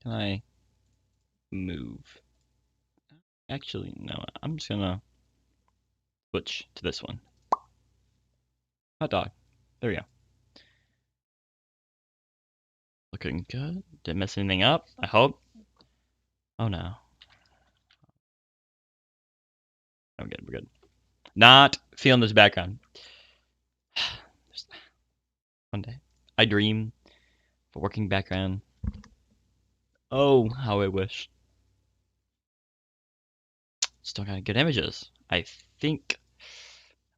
Can I move? Actually, no. I'm just gonna switch to this one. Hot dog. There we go. Looking good. Didn't mess anything up, I hope. Oh no. We're good, we're good. Not feeling this background. One day. I dream of a working background. Oh, how I wish. Still got good images. I think I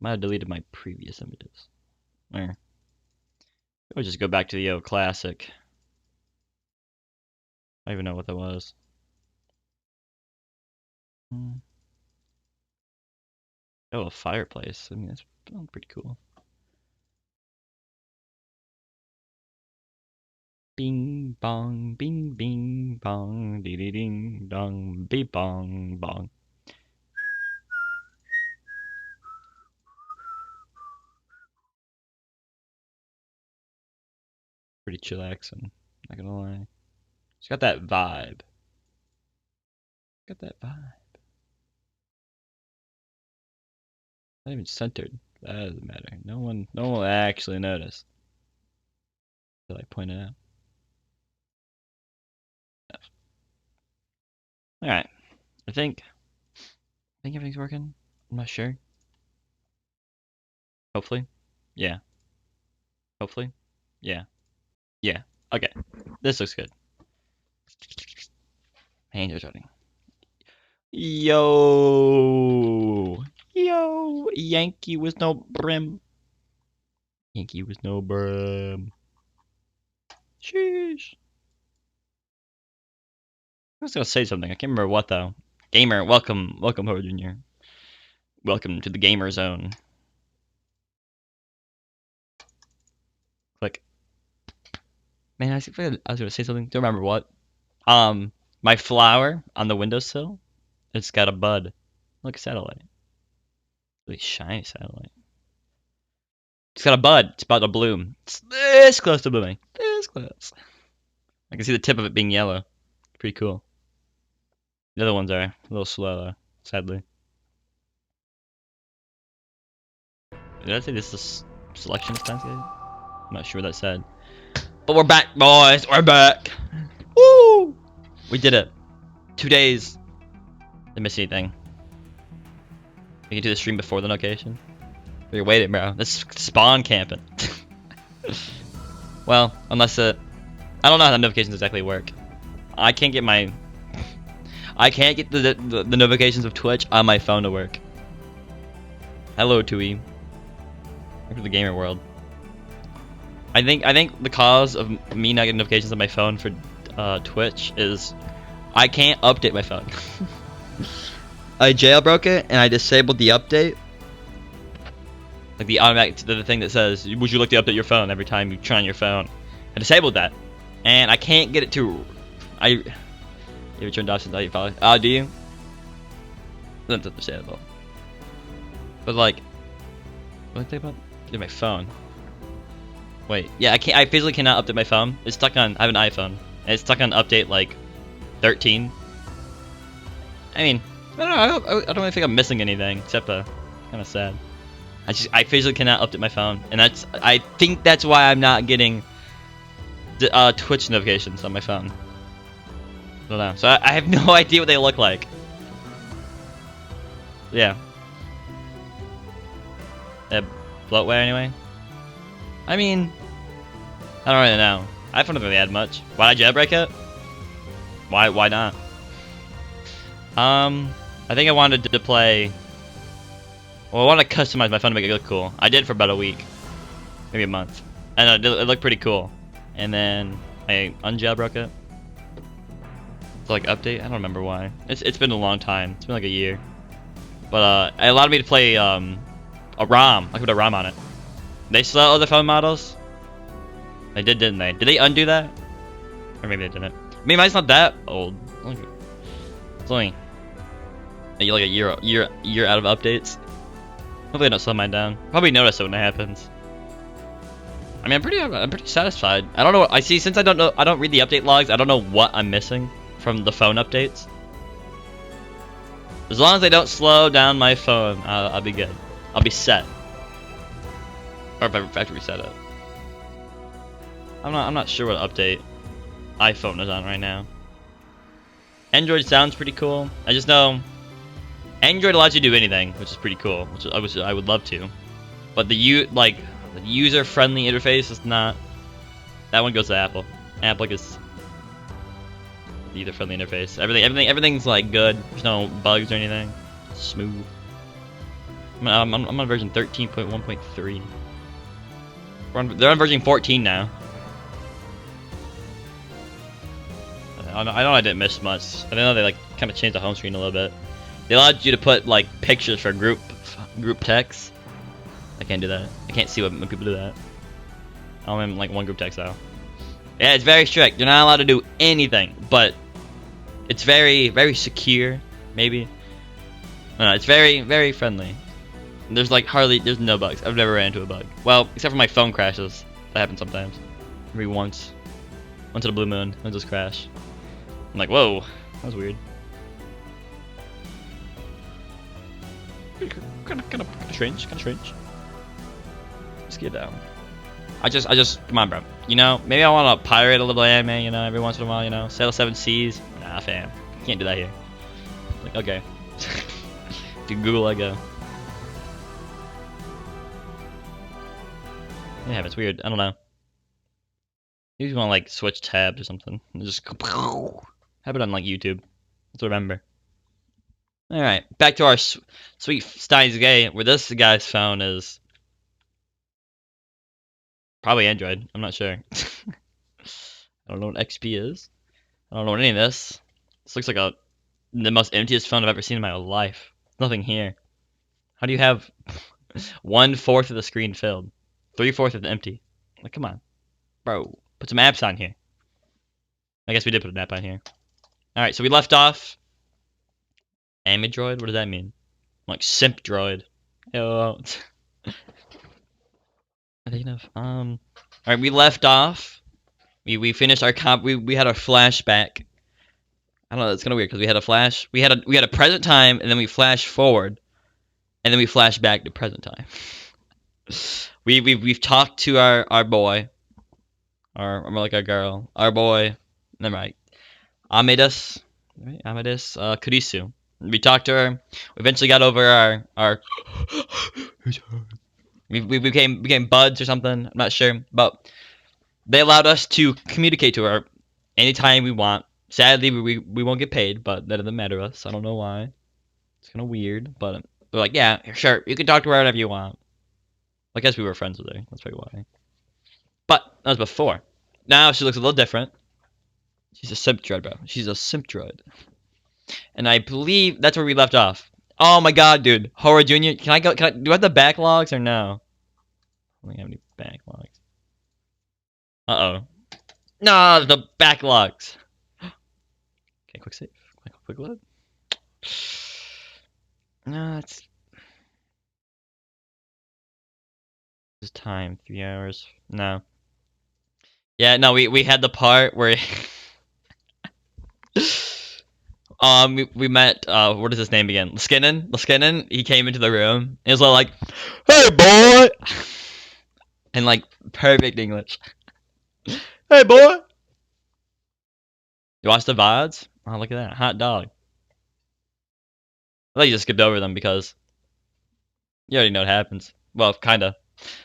might have deleted my previous images. Or I'll just go back to the old classic. I don't even know what that was. Oh, a fireplace. I mean, that's pretty cool. Bing bong, bing bing bong, dee dee ding dong, bee bong bong. Pretty chillaxing, not gonna lie. It's got that vibe. Got that vibe. Not even centered. That doesn't matter. No one will actually notice until I point it out. All right. I think everything's working. I'm not sure. Hopefully. Yeah. Hopefully. Yeah. Yeah. Okay. This looks good. Hands are starting. Yo. Yo. Yankee with no brim. Yankee with no brim. Sheesh. I was gonna say something. I can't remember what though. Gamer, welcome, Ho Junior. Welcome to the gamer zone. Click. Man, I was gonna say something. Don't remember what. My flower on the windowsill, it's got a bud. Look, satellite. Really shiny satellite. It's got a bud. It's about to bloom. It's this close to blooming. This close. I can see the tip of it being yellow. Pretty cool. The other ones are a little slow though, sadly. Did I say this is selection Steins? I'm not sure what that said. But we're back, boys. We're back. Woo! We did it. 2 days. Didn't miss anything. We can do the stream before the location. You're waiting, bro. This spawn camping. Well, unless I don't know how the notifications exactly work. I can't get the notifications of Twitch on my phone to work. Hello, Tui. Welcome to the gamer world. I think the cause of me not getting notifications on my phone for Twitch is I can't update my phone. I jailbroke it and I disabled the update. Like the automatic, the thing that says, would you like to update your phone every time you turn on your phone? I disabled that. And I can't get it to... You ever turned off since I probably... Oh, do you? That's understandable. But like... What did I think about? Yeah, my phone. Wait, yeah, I physically cannot update my phone. It's stuck on... I have an iPhone. And it's stuck on update, like, 13. I mean... I don't know, I don't really think I'm missing anything, except kind of sad. I physically cannot update my phone, and I think that's why I'm not getting the Twitch notifications on my phone. I don't know, so I have no idea what they look like. Yeah. Bloatware anyway. I mean, I don't really know. iPhone doesn't really add much. Why did I jailbreak it? Why not? I think I wanted to play. Well, I want to customize my phone to make it look cool. I did for about a week, maybe a month, and it looked pretty cool. And then I unjailbroke it. To like update. I don't remember why. It's been a long time. It's been like a year. But it allowed me to play a ROM. I could put a ROM on it. They sell other phone models. They did, didn't they? Did they undo that? Or maybe they didn't. I mean, mine's not that old. It's only like a year out of updates. Hopefully I don't slow mine down. Probably notice it when it happens. I mean, I'm pretty satisfied. I don't know. I see, since I don't read the update logs. I don't know what I'm missing from the phone updates. As long as they don't slow down my phone, I'll be good. I'll be set. Or if I have to reset it. I'm not sure what update iPhone is on right now. Android sounds pretty cool. I just know Android allows you to do anything, which is pretty cool. Which I would love to. But the user-friendly interface is not. That one goes to Apple. Apple is the user-friendly interface. Everything's like good. There's no bugs or anything. Smooth. I'm on version 13.1.3. They're on version 14 now. I know I didn't miss much. I know they like kind of changed the home screen a little bit. They allowed you to put like pictures for group text. I can't do that. I can't see when people do that. I'm in like one group text though. Yeah, it's very strict. You're not allowed to do anything, but it's very secure. Maybe. No, it's very friendly. There's no bugs. I've never ran into a bug. Well, except for my phone crashes. That happens sometimes. Maybe once. Once in a blue moon. It'll just crash. I'm like, whoa, that was weird. Kind of strange. Let's get down. I just, come on, bro. You know, maybe I want to pirate a little anime. You know, every once in a while. You know, sail 7 seas. Nah, fam, can't do that here. Like, okay. To Google I go. Yeah, it's weird. I don't know. You just want to like switch tabs or something. And just have it on like YouTube. Let's remember. All right, back to our sweet Steins game, where this guy's phone is probably Android. I'm not sure. I don't know what XP is. I don't know what any of this. This looks like the most emptiest phone I've ever seen in my life. Nothing here. How do you have 1/4 of the screen filled, 3/4 of it empty? Like, come on, bro. Put some apps on here. I guess we did put an app on here. All right, so we left off. Amidroid? What does that mean? Like simp droid. Yo. I think enough. All right, we left off. We finished our comp. We had a flashback. I don't know. It's kind of weird because we had a flash. We had a present time, and then we flash forward, and then we flash back to present time. We've talked to our boy, or more like our girl, our boy. Never mind. Amadeus, right? Amadeus, Kurisu. We talked to her. We eventually got over our we became buds or something. I'm not sure, but they allowed us to communicate to her anytime we want. Sadly, we won't get paid, but that doesn't matter to us. I don't know why. It's kind of weird, but they're like, yeah, sure, you can talk to her whenever you want. I guess we were friends with her. That's probably why. But that was before. Now she looks a little different. She's a simp droid, bro. She's a simp droid. And I believe that's where we left off. Oh my god, dude. Horror Junior. Do I have the backlogs or no? I don't have any backlogs. Uh-oh. No, the backlogs. Okay, quick save. Quick load. No, it's time. 3 hours. No. Yeah, no, we had the part where we met what is his name again? Laskinnon. He came into the room. He was like, "Hey boy," and like perfect English. Hey boy. You watch the VODs? Oh, look at that hot dog. I thought you just skipped over them because you already know what happens. Well, kinda.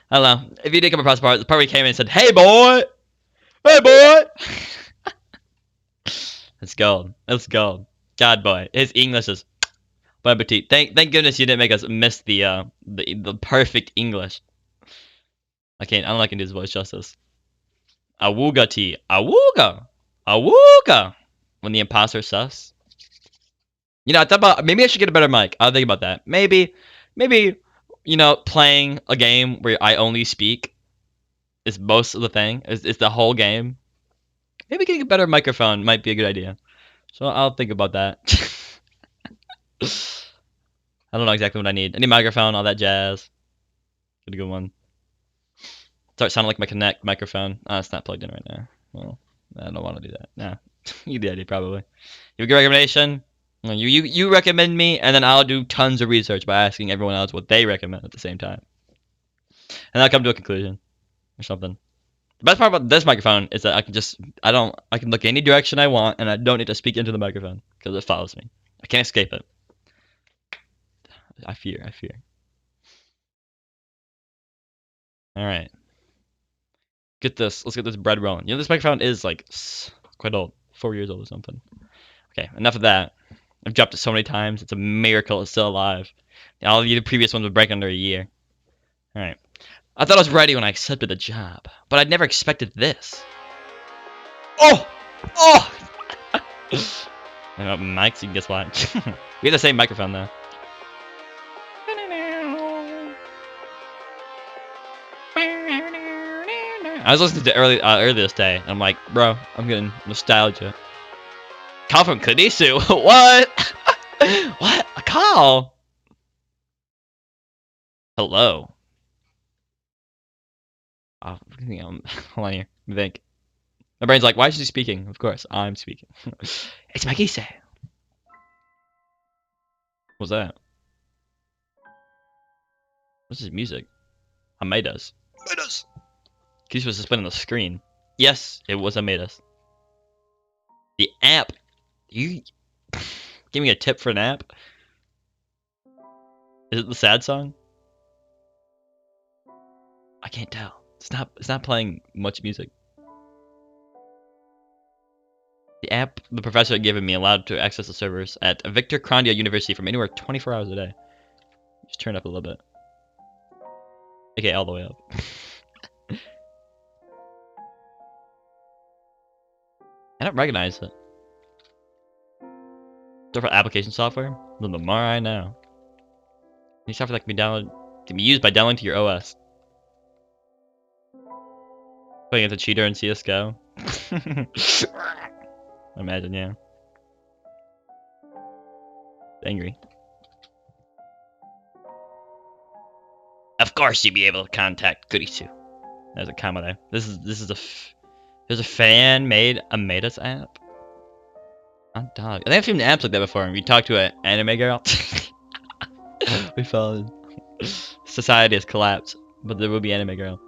I don't know. If you did come across the part where he came in and said, "Hey boy, hey boy." It's gold. It's gold. God boy, his English is bon appetit. Thank goodness you didn't make us miss the perfect English. I don't know if I can do his voice justice. Awooga tea. Awooga. When the imposter sus. You know, I thought about maybe I should get a better mic. I'll think about that. Maybe, you know, playing a game where I only speak is most of the thing. Is the whole game. Maybe getting a better microphone might be a good idea. So I'll think about that. I don't know exactly what I need. I need a microphone, all that jazz. Get a good one. Start sounding like my Connect microphone. It's not plugged in right now. Well, I don't want to do that. Nah, you get it probably. You have a good recommendation? Well, you recommend me, and then I'll do tons of research by asking everyone else what they recommend at the same time, and I'll come to a conclusion or something. The best part about this microphone is that I can look any direction I want, and I don't need to speak into the microphone because it follows me. I can't escape it. I fear. All right. Get this. Let's get this bread rolling. You know, this microphone is like quite old, 4 years old or something. Okay, enough of that. I've dropped it so many times. It's a miracle it's still alive. All the previous ones would break under a year. All right. I thought I was ready when I accepted the job, but I'd never expected this. Oh! Oh! Mike, so you can guess why. We have the same microphone though. I was listening to earlier this day, and I'm like, bro, I'm getting nostalgia. Call from Kurisu? What? What? A call? Hello. Oh, hold on here. Let me think. My brain's like, why is she speaking? Of course, I'm speaking. It's Magise. What's that? What's his music? Amadeus. Amadeus! He's supposed to spin on the screen. Yes, it was Amadeus. The app. You give me a tip for an app? Is it the sad song? I can't tell. It's not playing much music. The app the professor had given me allowed to access the servers at Victor Krandia University from anywhere 24 hours a day. Just turn it up a little bit. Okay, all the way up. I don't recognize it. Different application software? The more I know. Any software that can be used by downloading to your OS. Playing as a cheater in CSGO. Imagine, yeah. Angry. Of course you'd be able to contact Kurisu. There's a comma there. There's a fan-made Amadeus app. Oh, dog. I think I've seen apps like that before. We talked to an anime girl. We found society has collapsed, but there will be anime girl.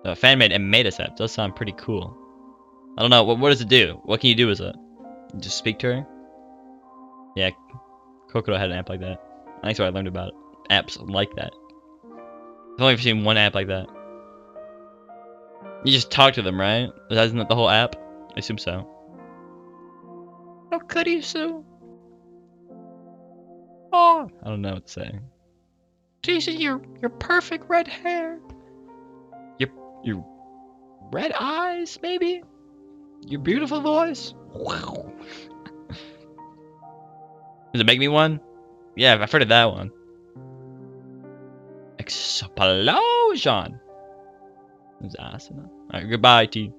A fan-made Amadeus app does sound pretty cool. I don't know. What does it do? What can you do with it? Just speak to her? Yeah, Kokoro had an app like that. I think that's what I learned about it. Apps like that. I've only ever seen one app like that. You just talk to them, right? Isn't that the whole app? I assume so. Oh, Kurisu. Oh, I don't know what to say. Jesus, your perfect red hair. Your red eyes, maybe. Your beautiful voice. Wow. Does it make me one? Yeah, I've heard of that one. Explosion. Alright, goodbye to you.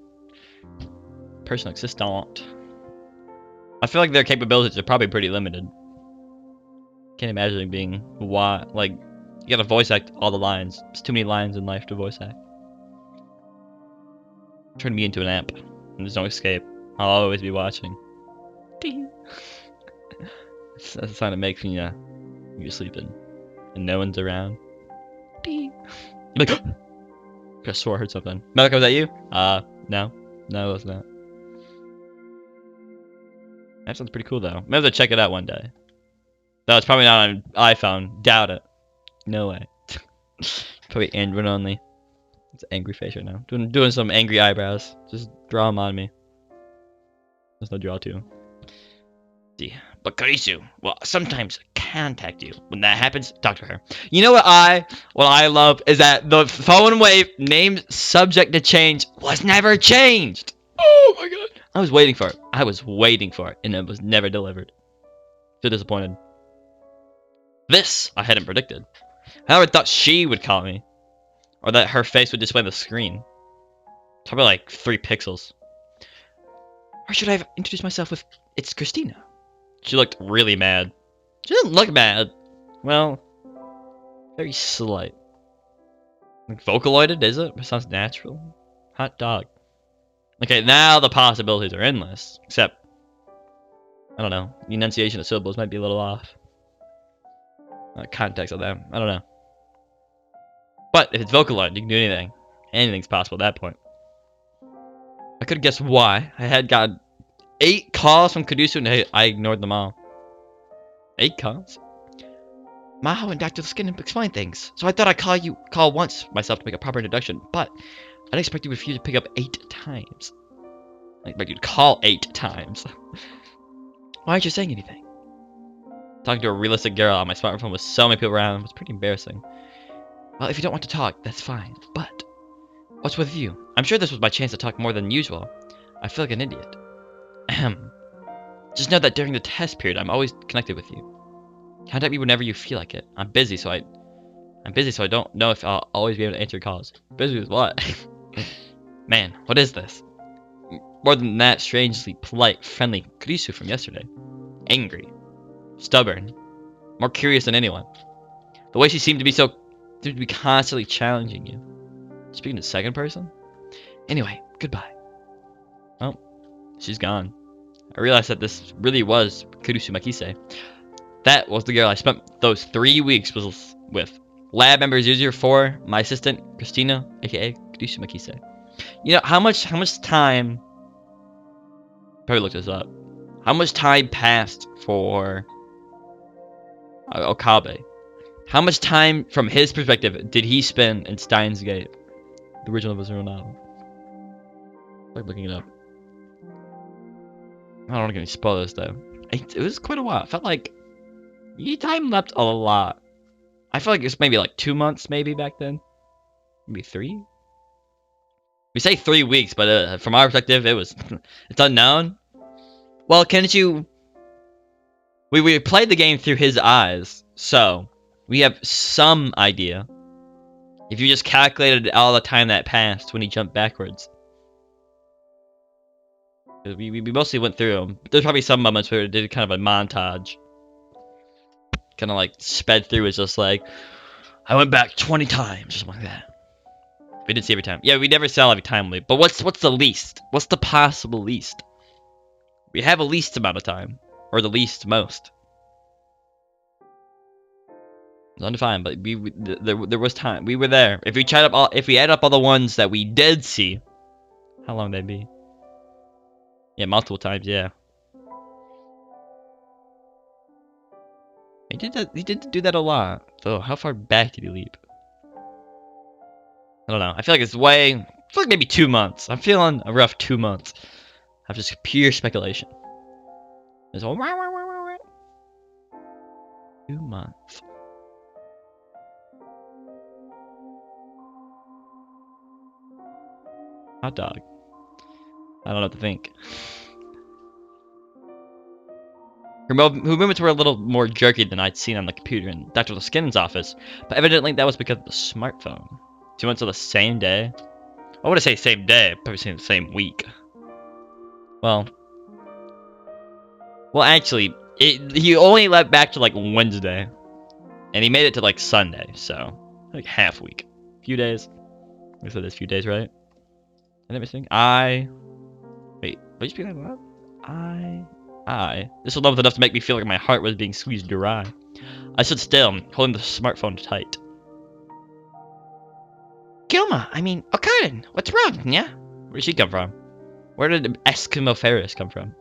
Personal assistant. I feel like their capabilities are probably pretty limited. Can't imagine it being like you gotta voice act all the lines. There's too many lines in life to voice act. Turn me into an app, and there's no escape. I'll always be watching. That's the sound it makes when you're sleeping and no one's around. You're like, I swore I heard something. Malika, was that you? No, it was not. That sounds pretty cool though. Maybe I'll check it out one day. No, it's probably not on iPhone. Doubt it. No way. Probably Android only. It's an angry face right now. Doing some angry eyebrows. Just draw them on me. There's no draw to. See, but Kurisu will sometimes contact you. When that happens, talk to her. You know what I love is that the phone wave named subject to change was never changed. Oh my god. I was waiting for it, and it was never delivered. So disappointed. This I hadn't predicted. I never thought she would call me. Or that her face would display on the screen. Probably like 3 pixels. Or should I have introduced myself with, it's Christina? She looked really mad. She didn't look mad. Well, very slight. Like Vocaloided, is it? It sounds natural. Hot dog. Okay, now the possibilities are endless. Except, I don't know. The enunciation of syllables might be a little off. Context of them. I don't know. But if it's Vocaloid, you can do anything. Anything's possible at that point. I could have guessed why. I had got 8 calls from Kurisu and I ignored them all. 8 calls? Maho and Dr. Skin explained things, so I thought I'd call once myself to make a proper introduction, but I didn't expect you to pick up 8 times. I expect you to call 8 times. Why aren't you saying anything? Talking to a realistic girl on my smartphone with so many people around was pretty embarrassing. Well, if you don't want to talk, that's fine, but what's with you? I'm sure this was my chance to talk more than usual. I feel like an idiot. Ahem. Just know that during the test period, I'm always connected with you. Contact me whenever you feel like it. I'm busy, so I don't know if I'll always be able to answer your calls. Busy with what? Man, what is this? More than that, strangely polite, friendly Kurisu from yesterday. Angry. Stubborn. More curious than anyone. The way she seemed to be constantly challenging you. Speaking in second person? Anyway, goodbye. Oh, she's gone. I realized that this really was Kurisu Makise. That was the girl I spent those 3 weeks with. Lab member 004, my assistant, Christina, aka Kurisu Makise. You know, how much time... Probably looked this up. How much time passed for Okabe? How much time, from his perspective, did he spend in Steins Gate? The original visual novel. Like looking it up. I don't want to get any spoilers though. It was quite a while. It felt like he time leapt a lot. I feel like it was maybe like 2 months, maybe back then. Maybe 3. We say 3 weeks, but from our perspective, it's unknown. Well, can't you? We played the game through his eyes, so we have some idea. If you just calculated all the time that passed when he jumped backwards. We mostly went through them. There's probably some moments where it did kind of a montage. Kind of like sped through. It's just like, I went back 20 times, or something like that. We didn't see every time. Yeah, we never saw every time. But what's the least? What's the possible least? We have a least amount of time. Or the least most. It's undefined, but there was time. We were there. If we add up all the ones that we did see, how long would that be? Yeah, multiple times, yeah. He did do that a lot. So how far back did he leap? I don't know. I feel like I feel like maybe 2 months. I'm feeling a rough 2 months. Of just pure speculation. There's all 2 months. Hot dog. I don't know what to think. Her movements were a little more jerky than I'd seen on the computer in Dr. Laskin's office, but evidently that was because of the smartphone. 2 months of the same day? I would say same day, probably saying the same week. Well, actually, he only left back to like Wednesday, and he made it to like Sunday, so like half week, few days. We said this few days, right? Am I missing? Wait, what you speak like that? This was love enough to make me feel like my heart was being squeezed dry. I stood still, holding the smartphone tight. Kilma, Okarin, what's wrong, yeah? Where did she come from? Where did Eskimo Ferris come from?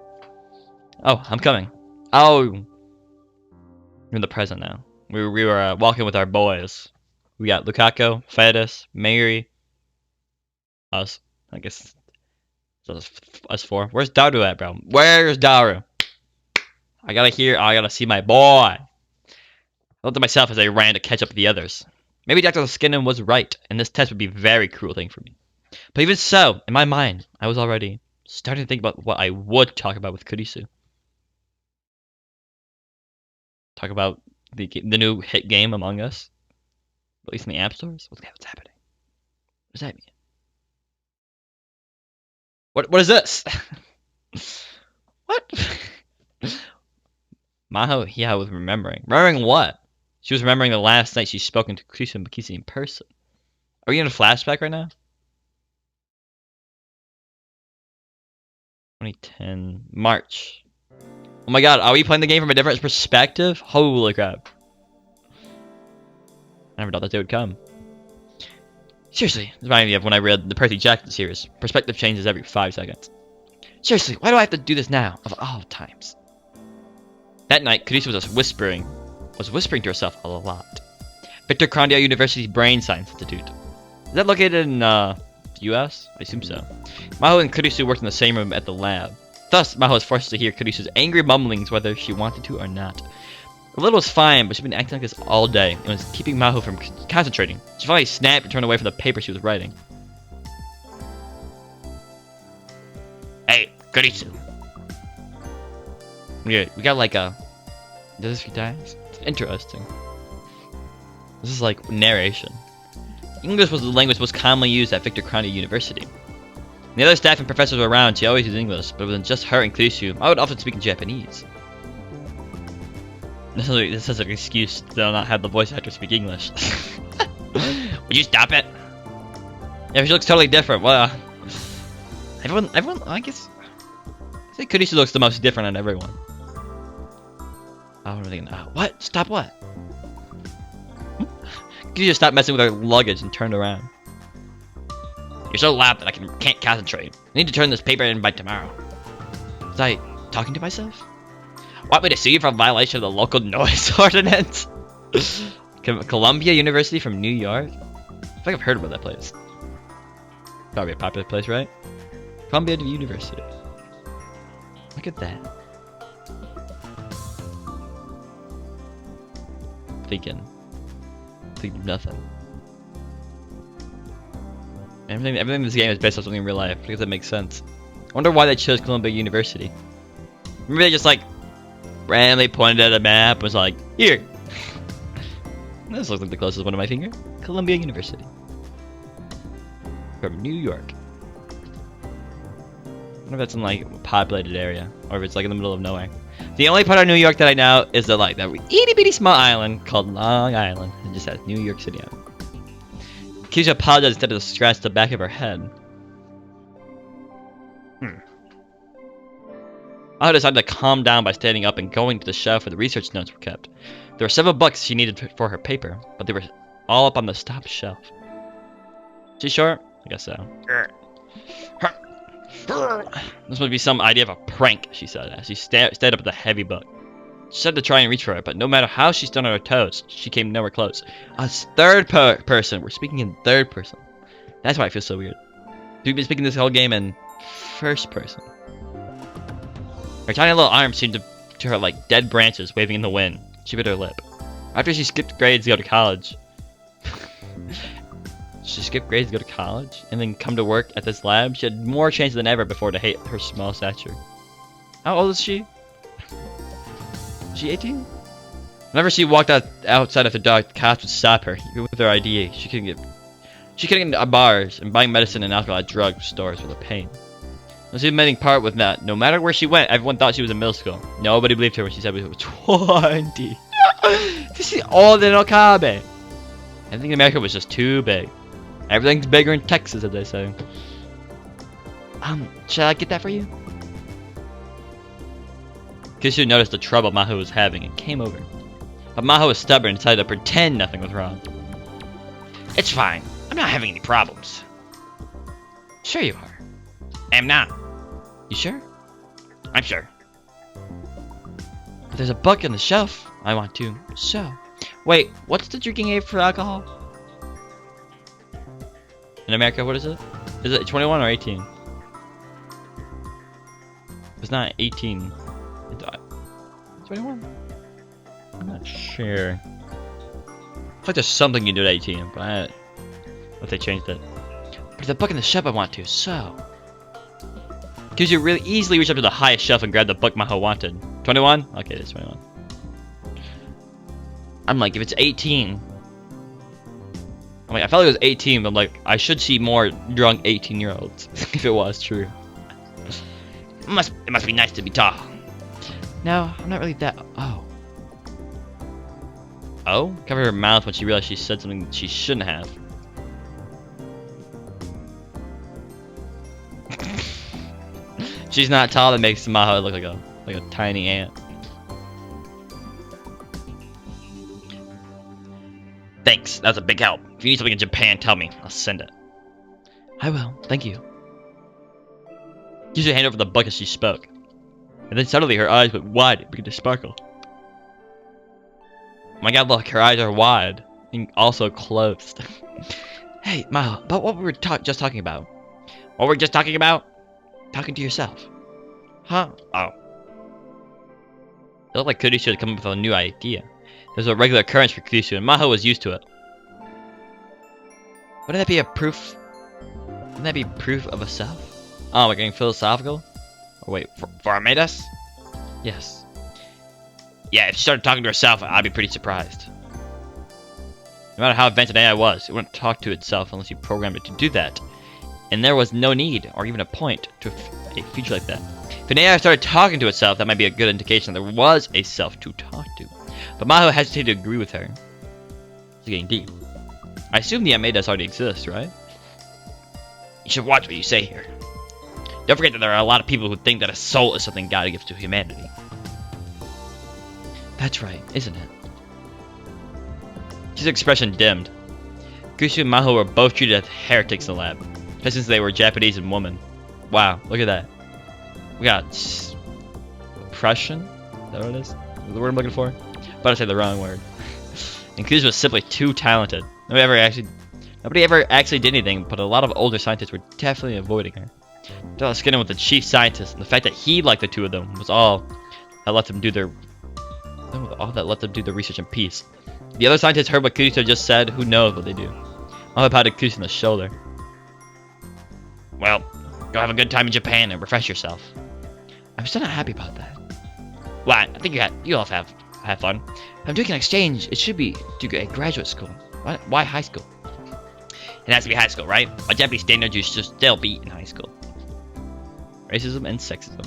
Oh, I'm coming. Oh, we're in the present now. We were walking with our boys. We got Lukaku, Fedis, Mary, us. I guess that's us 4. Where's Daru at, bro? Where's Daru? I gotta see my boy. I looked at myself as I ran to catch up with the others. Maybe Dr. Skinner was right, and this test would be a very cruel thing for me. But even so, in my mind, I was already starting to think about what I would talk about with Kurisu. Talk about the new hit game Among Us, at least in the app stores. What's happening? What does that mean? What is this? What? Maho, yeah, was remembering. Remembering what? She was remembering the last night she spoke to Kurisu Makise in person. Are we in a flashback right now? 2010 March. Oh my god, are we playing the game from a different perspective? Holy crap. I never thought that day would come. Seriously, this reminded me of when I read the Percy Jackson series. Perspective changes every 5 seconds. Seriously, why do I have to do this now, of all times? That night, Kurisu was whispering to herself a lot. Victor Crondia University's Brain Science Institute. Is that located in, US? I assume so. Maho and Kurisu worked in the same room at the lab. Thus, Maho was forced to hear Kurisu's angry mumblings whether she wanted to or not. The little was fine, but she'd been acting like this all day, and was keeping Maho from concentrating. She finally snapped and turned away from the paper she was writing. Hey, Kurisu. Yeah, we got like a... Does this a few times? It's interesting. This is like narration. English was the language most commonly used at Victor Crondia University. When the other staff and professors were around, she always used English, but it wasn't just her and Kurisu. I would often speak in Japanese. This is an excuse to not have the voice actor speak English. Would you stop it? Yeah, she looks totally different. Well, everyone, I guess... I think Kurisu looks the most different on everyone. I'm thinking, what? Stop what? Kurisu stopped messing with her luggage and turned around. You're so loud that I can't concentrate. I need to turn this paper in by tomorrow. Was I talking to myself? Want me to sue you for violation of the local noise ordinance? Columbia University from New York? I think I've heard about that place. Probably a popular place, right? Columbia University. Look at that. Thinking nothing. Everything in this game is based on something in real life, because that makes sense. I wonder why they chose Columbia University. Maybe they just like randomly pointed at a map and was like, here! This looks like the closest one to my finger. Columbia University. From New York. I wonder if that's in like a populated area, or if it's like in the middle of nowhere. The only part of New York that I know is that like that itty bitty small island called Long Island. It just has New York City on it. Keisha apologized instead of scratched the back of her head. I decided to calm down by standing up and going to the shelf where the research notes were kept. There were several books she needed for her paper, but they were all up on the top shelf. She sure? I guess so. This must be some idea of a prank, she said, as she stared up at the heavy book. She started to try and reach for it, but no matter how she stood on her toes, she came nowhere close. A third person. We're speaking in third person. That's why I feel so weird. We've been speaking this whole game in first person. Her tiny little arms seemed to her like dead branches waving in the wind. She bit her lip. After she skipped grades to go to college. She skipped grades to go to college and then come to work at this lab. She had more chance than ever before to hate her small stature. How old is she? Is she 18? Whenever she walked outside after dark, the cops would stop her. Even with her ID, she couldn't get into bars and buying medicine and alcohol at drug stores with a pain. She was making part with that. No matter where she went, everyone thought she was in middle school. Nobody believed her when she said she was 20. This is older than Okabe. I think America was just too big. Everything's bigger in Texas, as they say. Shall I get that for you? Kishu noticed the trouble Maho was having and came over. But Maho was stubborn and decided to pretend nothing was wrong. It's fine. I'm not having any problems. Sure you are. I am not. You sure? I'm sure. But there's a book on the shelf I want to. So. Wait, what's the drinking age for alcohol? In America, what is it? Is it 21 or 18? It's not 18. It's 21? I'm not sure. I feel like there's something you can do at 18, but what if they changed it? But there's a book in the shelf I want to, so. Because you really easily reach up to the highest shelf and grab the book Maho wanted. 21? Okay, it's 21. I'm like, if it's 18. I'm like, I felt like it was 18, but I'm like, I should see more drunk 18-year-olds if it was true. It must be nice to be tall. No, I'm not really that. Oh. Oh? Covered her mouth when she realized she said something she shouldn't have. She's not tall, that makes Maho look like a tiny ant. Thanks, that was a big help. If you need something in Japan, tell me. I'll send it. I will, thank you. She handed over the book as she spoke. And then suddenly her eyes went wide and began to sparkle. Oh my god, look, her eyes are wide. And also closed. Hey, Maho, but what were we just talking about? What were we just talking about? Talking to yourself. Huh? Oh. It looked like Kurisu had come up with a new idea. It was a regular occurrence for Kurisu, and Maho was used to it. Wouldn't that be a proof? Wouldn't that be proof of a self? Oh, we're getting philosophical? Oh, wait, for Amadeus? Yes. Yeah, if she started talking to herself, I'd be pretty surprised. No matter how advanced an AI was, it wouldn't talk to itself unless you programmed it to do that. And there was no need, or even a point, to a feature like that. If an AI started talking to itself, that might be a good indication that there was a self to talk to. But Maho hesitated to agree with her. It's getting deep. I assume the Amadeus already exists, right? You should watch what you say here. Don't forget that there are a lot of people who think that a soul is something God gives to humanity. That's right, isn't it? His expression dimmed. Kurisu and Maho were both treated as heretics in the lab, especially since they were Japanese and women. Wow, look at that. We got oppression? Is that what it is? Is that the word I'm looking for? But I said the wrong word. And Kurisu was simply too talented. Nobody ever actually did anything, but a lot of older scientists were definitely avoiding her. They skinned him with the chief scientist, and the fact that he liked the two of them was all that let them do the research in peace. The other scientists heard what Kurisu just said. Who knows what they do? Maho patted Kurisu on the shoulder. Well, go have a good time in Japan and refresh yourself. I'm still not happy about that. Well, I think you'll have fun. If I'm doing an exchange, it should be to a graduate school. Why high school? It has to be high school, right? By Japanese standards, you should still be in high school. Racism and sexism.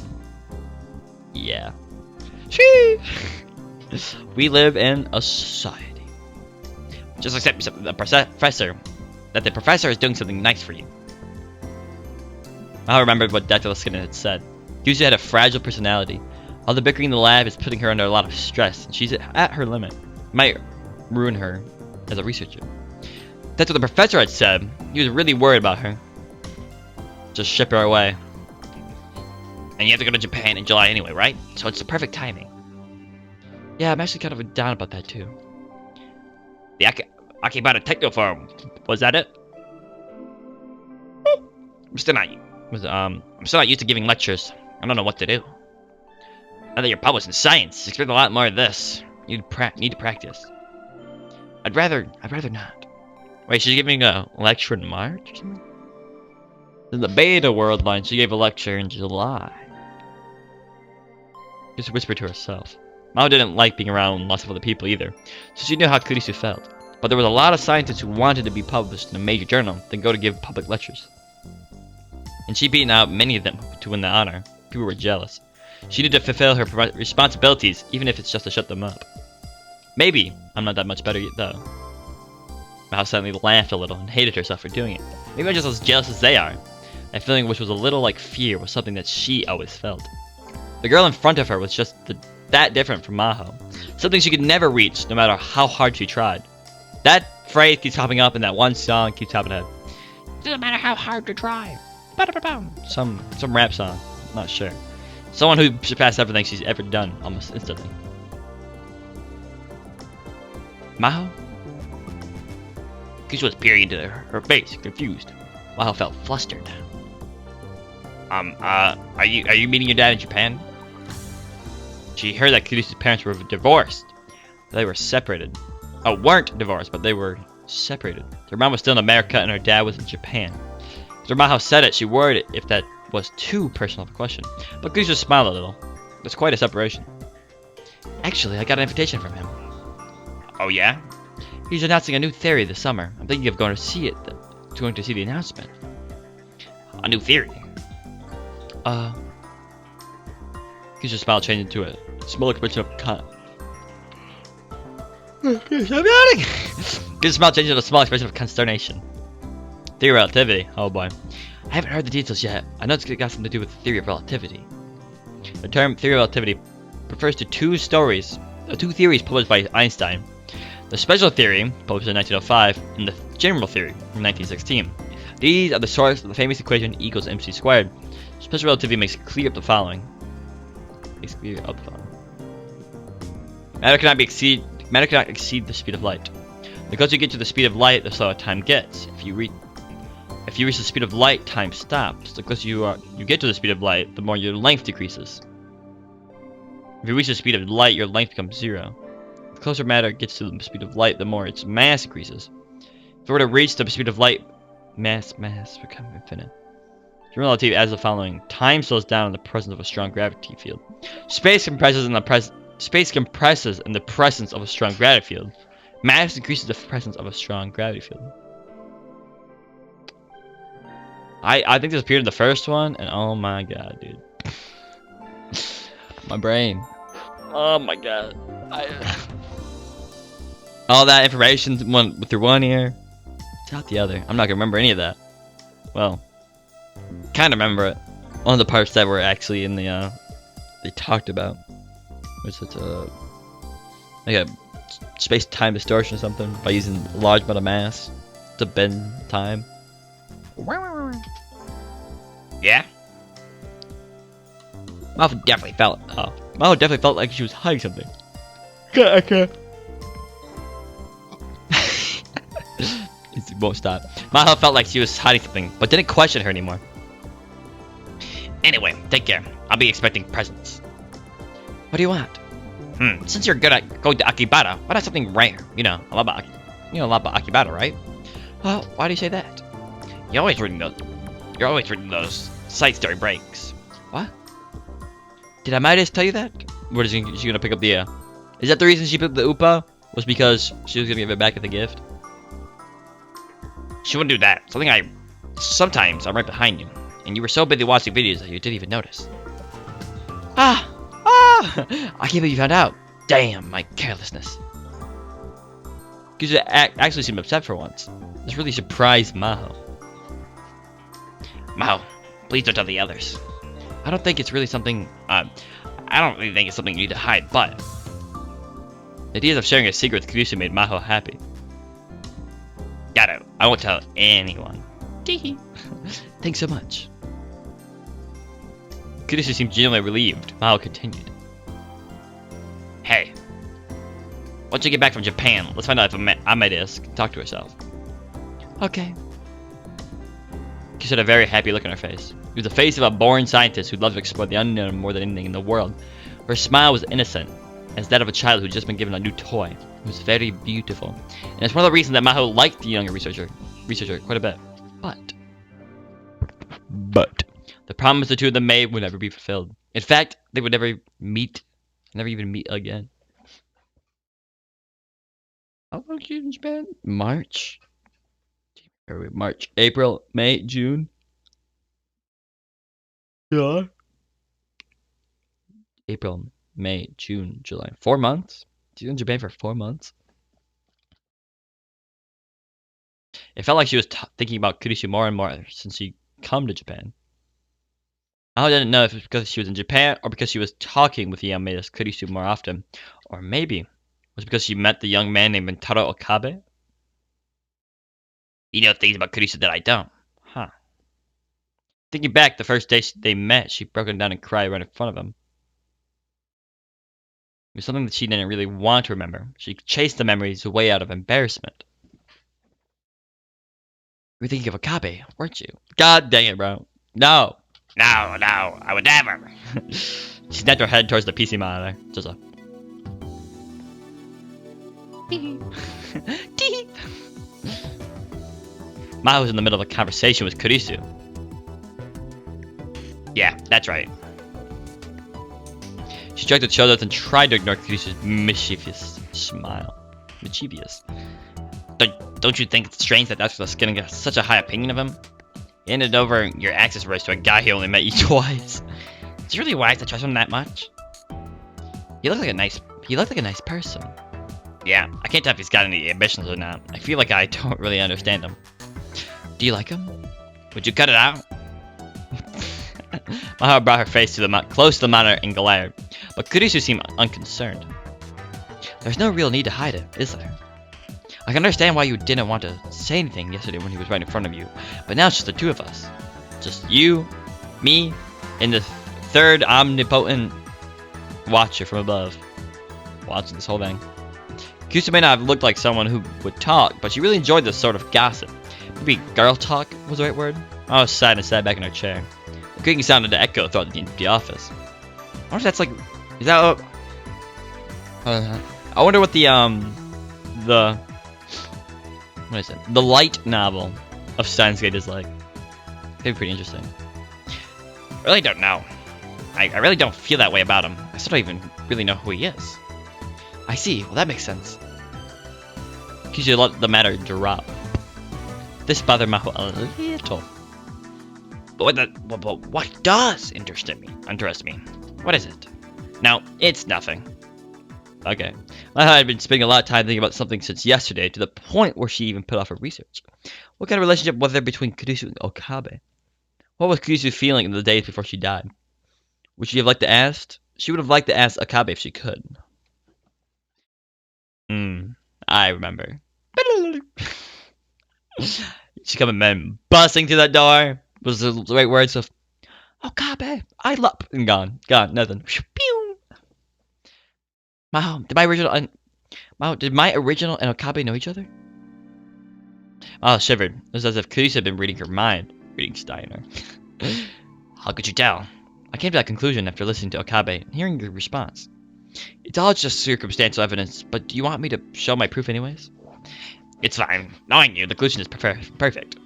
Yeah. We live in a society. Just accept the professor is doing something nice for you. I remembered what Dr. Liskinen had said. Kurisu had a fragile personality. All the bickering in the lab is putting her under a lot of stress, and she's at her limit. It might ruin her as a researcher. That's what the professor had said. He was really worried about her. Just ship her away. And you have to go to Japan in July anyway, right? So it's the perfect timing. Yeah, I'm actually kind of down about that too. The Akibata Techno Forum, was that it? I'm still not used to giving lectures. I don't know what to do. Now that you're published in science, expect a lot more of this. You need to practice. I'd rather not. Wait, she's giving a lecture in March or something? In the beta world line, she gave a lecture in July. Just whispered to herself. Mao didn't like being around lots of other people either, so she knew how Kurisu felt. But there was a lot of scientists who wanted to be published in a major journal, then go to give public lectures. And she beat out many of them to win the honor. People were jealous. She needed to fulfill her responsibilities, even if it's just to shut them up. Maybe I'm not that much better yet, though. Mao suddenly laughed a little and hated herself for doing it. Maybe I'm just as jealous as they are. That feeling, which was a little like fear, was something that she always felt. The girl in front of her was just that different from Maho. Something she could never reach, no matter how hard she tried. That phrase keeps popping up in that one song, keeps popping up. Doesn't matter how hard to try. Some rap song, I'm not sure. Someone who surpassed everything she's ever done, almost instantly. Maho? Kurisu was peering into her face, confused. Maho felt flustered. Are you meeting your dad in Japan? She heard that Kurisu's parents were divorced. They were separated. Oh, weren't divorced, but they were separated. Their mom was still in America and her dad was in Japan. After Maho said it, she worried if that was too personal of a question. But Kurisu smiled a little. It was quite a separation. Actually, I got an invitation from him. Oh yeah? He's announcing a new theory this summer. I'm thinking of going to see it. Going to see the announcement. A new theory? Kurisu's smile changed into a small expression of Kurisu's smile changed into a small expression of consternation. Theory of relativity. Oh boy. I haven't heard the details yet. I know it's got something to do with the theory of relativity. The term theory of relativity refers to two theories published by Einstein. The special theory, published in 1905, and the general theory in 1916. These are the source of the famous equation E equals mc squared. Special relativity makes clear up the following. Matter cannot exceed the speed of light. The closer you get to the speed of light, the slower time gets. If you reach the speed of light, time stops. The closer you get to the speed of light, the more your length decreases. If you reach the speed of light, your length becomes 0. The closer matter gets to the speed of light, the more its mass increases. If it were to reach the speed of light, mass become infinite. General relativity adds the following: time slows down in the presence of a strong gravity field. Space compresses in the presence of a strong gravity field. Mass increases in the presence of a strong gravity field. I think this appeared in the first one, and oh my god, dude. My brain. Oh my god. All that information through one ear, it's out the other. I'm not gonna remember any of that. Well, kind of remember it. One of the parts that were actually in the they talked about was it like a space-time distortion or something by using a large amount of mass to bend time. Yeah. Maho definitely felt like she was hiding something. Okay. It won't stop. Maho felt like she was hiding something, but didn't question her anymore. Anyway, take care. I'll be expecting presents. What do you want? Since you're good at going to Akibara, why not something rare? You know a lot about Akibara, right? Well, why do you say that? You're always reading those sites during breaks. What? Did Amadeus tell you that? What is she gonna pick up the? Is that the reason she picked up the Upa? Was because she was gonna give it back as a gift? She wouldn't do that. Sometimes I'm right behind you, and you were so busy watching videos that you didn't even notice. I can't believe you found out. Damn, my carelessness. Because you actually seemed upset for once. This really surprised Maho. Maho, please don't tell the others. I don't think it's really something. I don't really think it's something you need to hide, but the idea of sharing a secret with Kurisu made Maho happy. Got it. I won't tell anyone. Teehee. Thanks so much. Kurisu seemed genuinely relieved. Maho continued. Hey, once you get back from Japan, let's find out if Amadeus can talk to herself. Okay. She had a very happy look on her face. It was the face of a born scientist who loved to explore the unknown more than anything in the world. Her smile was innocent, as that of a child who had just been given a new toy. It was very beautiful, and it's one of the reasons that Maho liked the younger researcher quite a bit. But the promise the two of them made would never be fulfilled. In fact, they would never even meet again. How long did you spend? March, April, May, June. Yeah. April, May, June, July. 4 months? She's in Japan for 4 months. It felt like she was thinking about Kurisu more and more since she come to Japan. I didn't know if it was because she was in Japan or because she was talking with the Amadeus Kurisu more often. Or maybe it was because she met the young man named Taro Okabe. You know things about Kurisu that I don't. Huh. Thinking back, the first day they met, she broke down and cried right in front of him. It was something that she didn't really want to remember. She chased the memories away out of embarrassment. You were thinking of Okabe, weren't you? God dang it, bro. No, I would never. She snapped her head towards the PC monitor. Just a... Maho was in the middle of a conversation with Kurisu. Yeah, that's right. She shrugged her shoulders and tried to ignore Kurisu's mischievous smile. Mischievous. Don't you think it's strange that that's just getting such a high opinion of him? You handed over your access rights to a guy who only met you twice. Is it really wise to trust him that much? He looked like a nice person. Yeah, I can't tell if he's got any ambitions or not. I feel like I don't really understand him. Do you like him? Would you cut it out? Maho brought her face to close to the monitor and glared, but Kurisu seemed unconcerned. There's no real need to hide it, is there? I can understand why you didn't want to say anything yesterday when he was right in front of you, but now it's just the two of us. Just you, me, and the third omnipotent watcher from above. Watching this whole thing. Kurisu may not have looked like someone who would talk, but she really enjoyed this sort of gossip. Maybe girl talk was the right word? I was sad and sat back in her chair. The creaking sounded to echo throughout the empty office. I wonder if that's like... Is that what... I wonder what the... What is it? The light novel of Steins is like. It'd be pretty interesting. I really don't know. I really don't feel that way about him. I still don't even really know who he is. I see. Well, that makes sense. You should let the matter drop. This bothered Maho a little. But what does interest me? What is it? No, it's nothing. Okay. I had been spending a lot of time thinking about something since yesterday, to the point where she even put off her research. What kind of relationship was there between Kurisu and Okabe? What was Kurisu feeling in the days before she died? Would she have liked to ask? She would have liked to ask Okabe if she could. I remember. She coming in, busting through that door. Was the right words of Okabe, I love, and gone, nothing. Pew. Wow, did my original and Okabe know each other? Oh, shivered. It was as if Kurisu had been reading her mind. Reading Steiner. How could you tell? I came to that conclusion after listening to Okabe and hearing your response. It's all just circumstantial evidence, but do you want me to show my proof anyways? It's fine. Knowing you, the conclusion is perfect.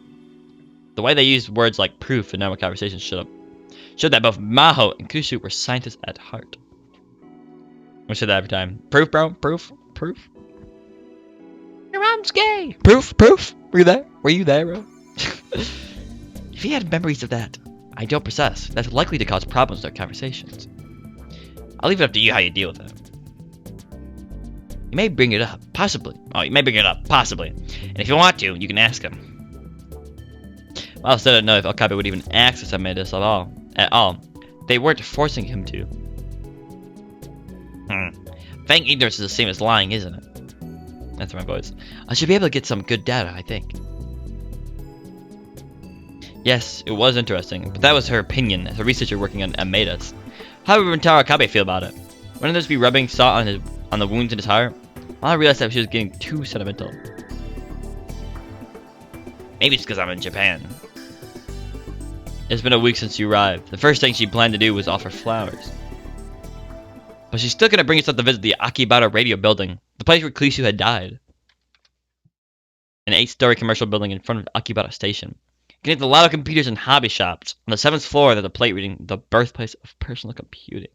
The way they used words like proof in our conversation showed that both Maho and Kurisu were scientists at heart. I say that every time. Proof, bro? Proof? Your mom's gay! Proof? Were you there, bro? If he had memories of that I don't possess, that's likely to cause problems in our conversations. I'll leave it up to you how you deal with it. You may bring it up, possibly. And if you want to, you can ask him. Well, I still don't know if Okabe would even access Amadeus at all. They weren't forcing him to. Feigning ignorance is the same as lying, isn't it? That's my voice. I should be able to get some good data, I think. Yes, it was interesting, but that was her opinion as a researcher working on Amadeus. How would Okabe feel about it? Wouldn't this be rubbing salt on the wounds in his heart? I realized that she was getting too sentimental. Maybe it's because I'm in Japan. It's been a week since you arrived. The first thing she planned to do was offer flowers. But she's still gonna bring us up to visit the Akibara radio building, the place where Kurisu had died. An 8-story commercial building in front of Akibara Station. Connected to a lot of computers and hobby shops. On the 7th floor, there's a plate reading the birthplace of personal computing.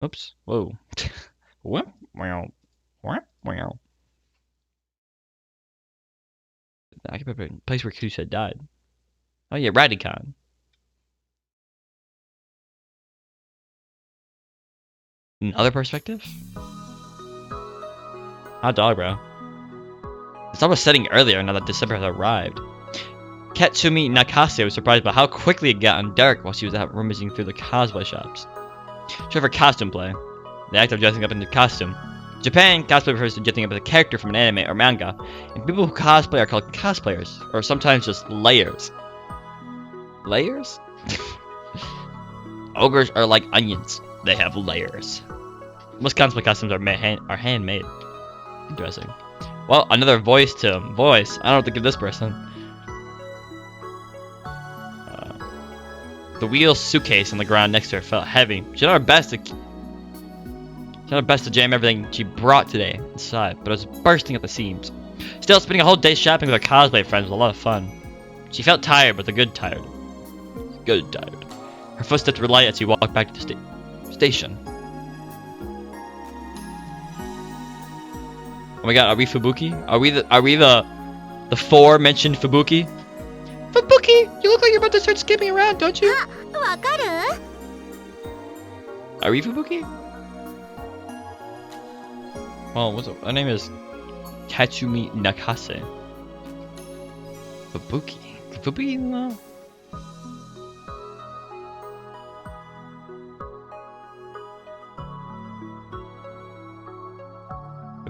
Oops. Whoa. Wow. The place where Kurisu had died. Oh yeah, Radicon. Another perspective? Hot dog, bro. The sun was setting earlier now that December had arrived. Katsumi Nakase was surprised by how quickly it got dark while she was out rummaging through the cosplay shops. She for costume play, the act of dressing up in costume. In Japan, cosplay refers to dressing up as a character from an anime or manga, and people who cosplay are called cosplayers, or sometimes just layers. Layers? Ogres are like onions. They have layers. Most cosplay costumes are handmade. Interesting. Well, another voice to voice. I don't know what to give this person. The wheel suitcase on the ground next to her felt heavy. She did her best to jam everything she brought today inside, but it was bursting at the seams. Still, spending a whole day shopping with her cosplay friends was a lot of fun. She felt tired, but the good tired. Good tired. Her footsteps were light as she walked back to the station. Oh my god, are we Fubuki? Are we the four mentioned Fubuki? Fubuki, you look like you're about to start skipping around, don't you? Are we Fubuki? Well, her name is Katsumi Nakase. Fubuki. Fubuki?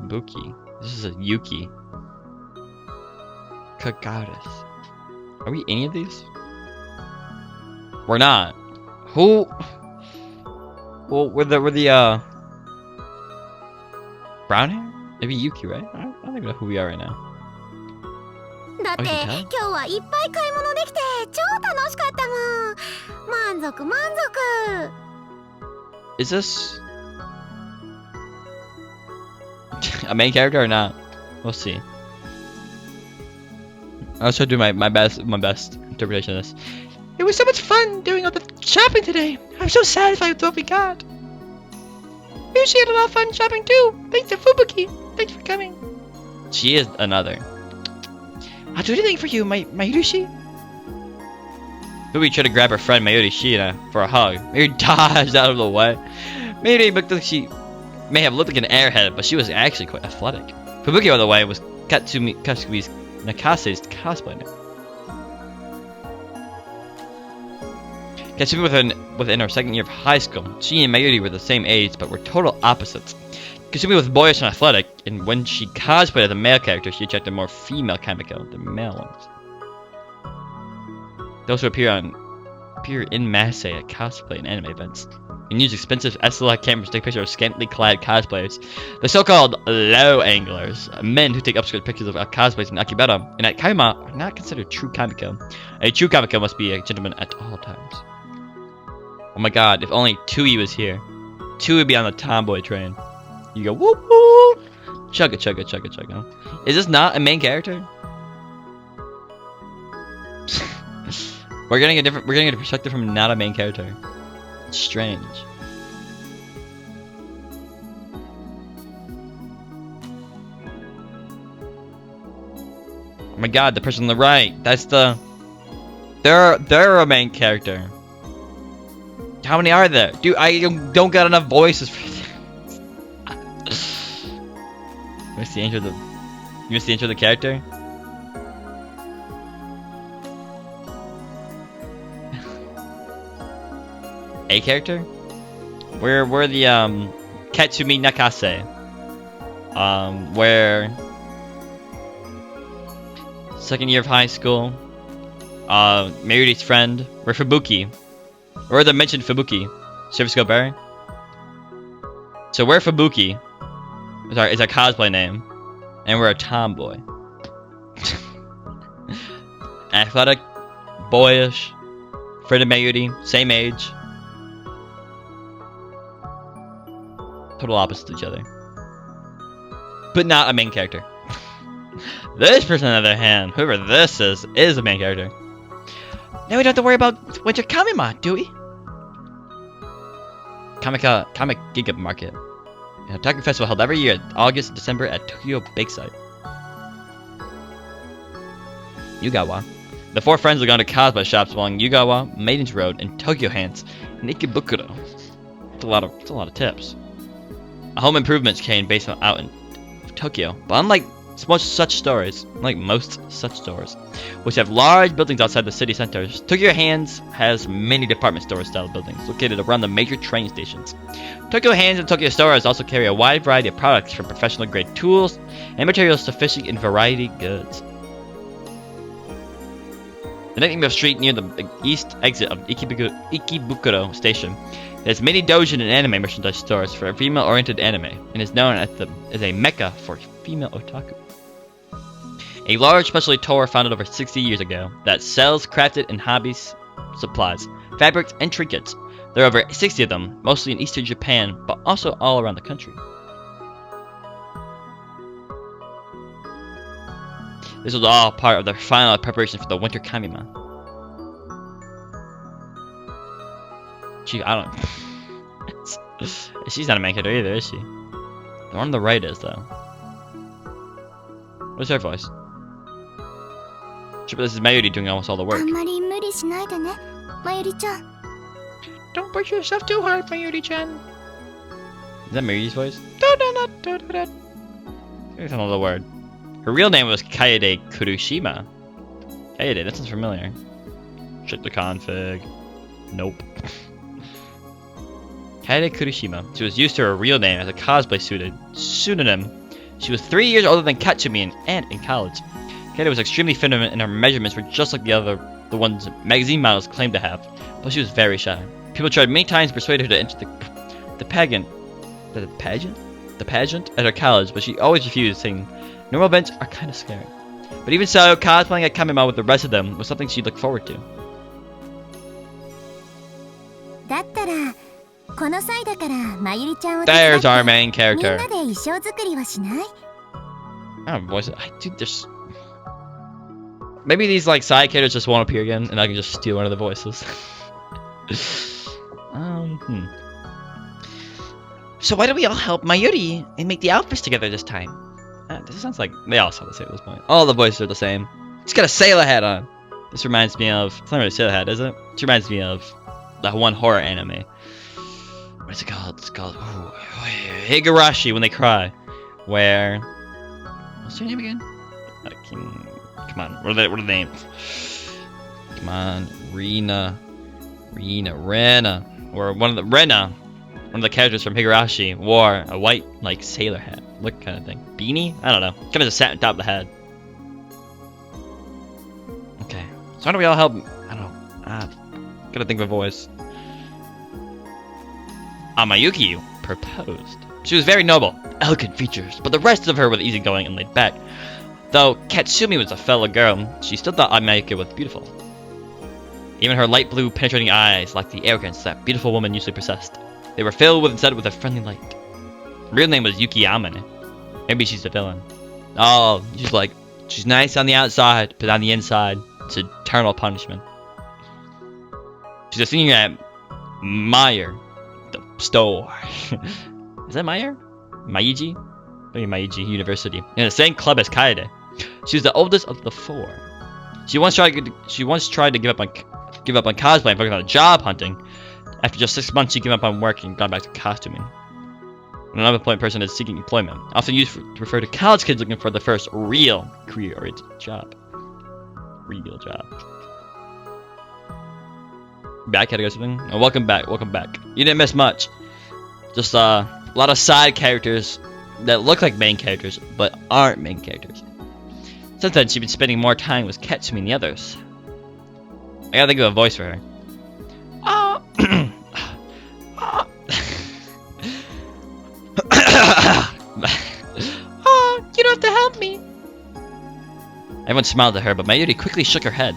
Fubuki. This is a Yuki. Kagaris. Are we any of these? We're not. Who? Well, we're the brown hair? Maybe Yuki, right? I don't even know who we are right now. Oh, you can tell? Is this a main character or not? We'll see. I'll try to do my best interpretation of this. It was so much fun doing all the shopping today. I'm so satisfied with what we got. Yushi had a lot of fun shopping too. Thanks to Fubuki. Thanks for coming. She is another. I'll do anything for you, Mayuri. Fubuki tried to grab her friend Mayuri Shina for a hug. Mayuri dodged out of the way. Mayuri looked like she may have looked like an airhead, but she was actually quite athletic. Fubuki, by the way, was Katsumi's Nakase's cosplay name. Katsumi within her second year of high school. She and Mayuri were the same age, but were total opposites. Katsumi was boyish and athletic, and when she cosplayed as a male character, she attracted more female Kamiko than male ones. Those who appear in masse at cosplay and anime events, and use expensive SLR cameras to take pictures of scantily clad cosplayers. The so-called low anglers, men who take upskirt pictures of cosplays in Akibara and at Kaima, are not considered true Kamiko. A true Kamiko must be a gentleman at all times. Oh my god, if only Tui was here. Tui would be on the tomboy train. You go whoop whoop, chugga chugga chugga chugga. Is this not a main character? We're getting a perspective from not a main character. It's strange. Oh my god, the person on the right. That's the. They're a main character. How many are there? Dude, I don't got enough voices for this. You missed the intro of the character? A character? We're the Katsumi Nakase. Where second year of high school. Mayuri's friend. We're Fubuki. Or the mentioned Fubuki. Service Go Barry. So we're Fubuki. Is our cosplay name. And we're a tomboy. Athletic, boyish, friend of Mayuri, same age. Total opposite of each other. But not a main character. This person, on the other hand, whoever this is a main character. Now we don't have to worry about Winter Kamima, do we? Comic Giga Market. A Tokyo Festival held every year in August and December at Tokyo Bakeside. Yugawa. The four friends have gone to cosplay shops along Yugawa, Maidens Road, and Tokyo Hands, and Ikebukuro. It's a lot of tips. A home improvements chain based out in Tokyo, but unlike most such stores, which have large buildings outside the city centers, Tokyo Hands has many department store style buildings located around the major train stations. Tokyo Hands and Tokyo Stores also carry a wide variety of products from professional grade tools and materials to fishing and variety goods. The nickname of street near the east exit of Ikebukuro Station has many doujin and anime merchandise stores for female-oriented anime, and is known as a mecca for female otaku. A large specialty store founded over 60 years ago that sells crafted and hobbies supplies, fabrics, and trinkets. There are over 60 of them, mostly in eastern Japan, but also all around the country. This was all part of the final preparation for the Winter Kamima. I don't. She's not a main character either, is she? The one on the right is, though. What's her voice? Sure, but this is Mayuri doing almost all the work. Don't push yourself too hard, Mayuri-chan. Is that Mayuri's voice? Here's another word. Her real name was Kaede Kurushima. Kaede, that sounds familiar. Check the config. Nope. Kaede Kurushima. She was used to her real name as a cosplay pseudonym She was 3 years older than Katsumi and in college. Kaede was extremely feminine and her measurements were just like the ones magazine models claimed to have, but she was very shy. People tried many times to persuade her to enter the pageant at her college, but she always refused, saying normal events are kind of scary. But even so, cosplaying at Kamima with the rest of them was something she looked forward to. There's our main character. Oh, voice. Dude, there's... Maybe these like side characters just won't appear again, and I can just steal one of the voices. So why don't we all help Mayuri and make the outfits together this time? This sounds like they all sound the same at this point. All the voices are the same. It's got a sailor hat on. This reminds me of... It's not really a sailor hat, is it? It reminds me of that one horror anime. What's it called? It's called Higurashi When They Cry. Where... What's your name again? Come on, what are the names? Come on, Rena. Or one of the characters from Higurashi wore a white, like, sailor hat. Look kind of thing. Beanie? I don't know. Kind of just sat on top of the head. Okay. So why don't we all help? I don't know. Gotta think of a voice. Amayuki proposed. She was very noble, elegant features, but the rest of her was easygoing and laid back. Though Katsumi was a fellow girl, she still thought Amayuki was beautiful. Even her light blue penetrating eyes lacked the arrogance that beautiful women usually possessed. They were filled with instead with a friendly light. Her real name was Yuki Amane. Maybe she's the villain. Oh, she's nice on the outside, but on the inside, it's eternal punishment. She's a senior at Meyer, the store. Is that Meyer? Maiji? Maybe Maiji University. In the same club as Kaede. She was the oldest of the four. She once tried to give up on cosplay and focus on job hunting. After just 6 months, she gave up on work and gone back to costuming. An unemployed person is seeking employment, often used to refer to college kids looking for the first real career-oriented job. Real job. Back, had to go something? Oh, welcome back. You didn't miss much. Just a lot of side characters that look like main characters, but aren't main characters. Since then, she's been spending more time with Katsumi and the others. I gotta think of a voice for her. You don't have to help me. Everyone smiled at her, but Mayuri quickly shook her head.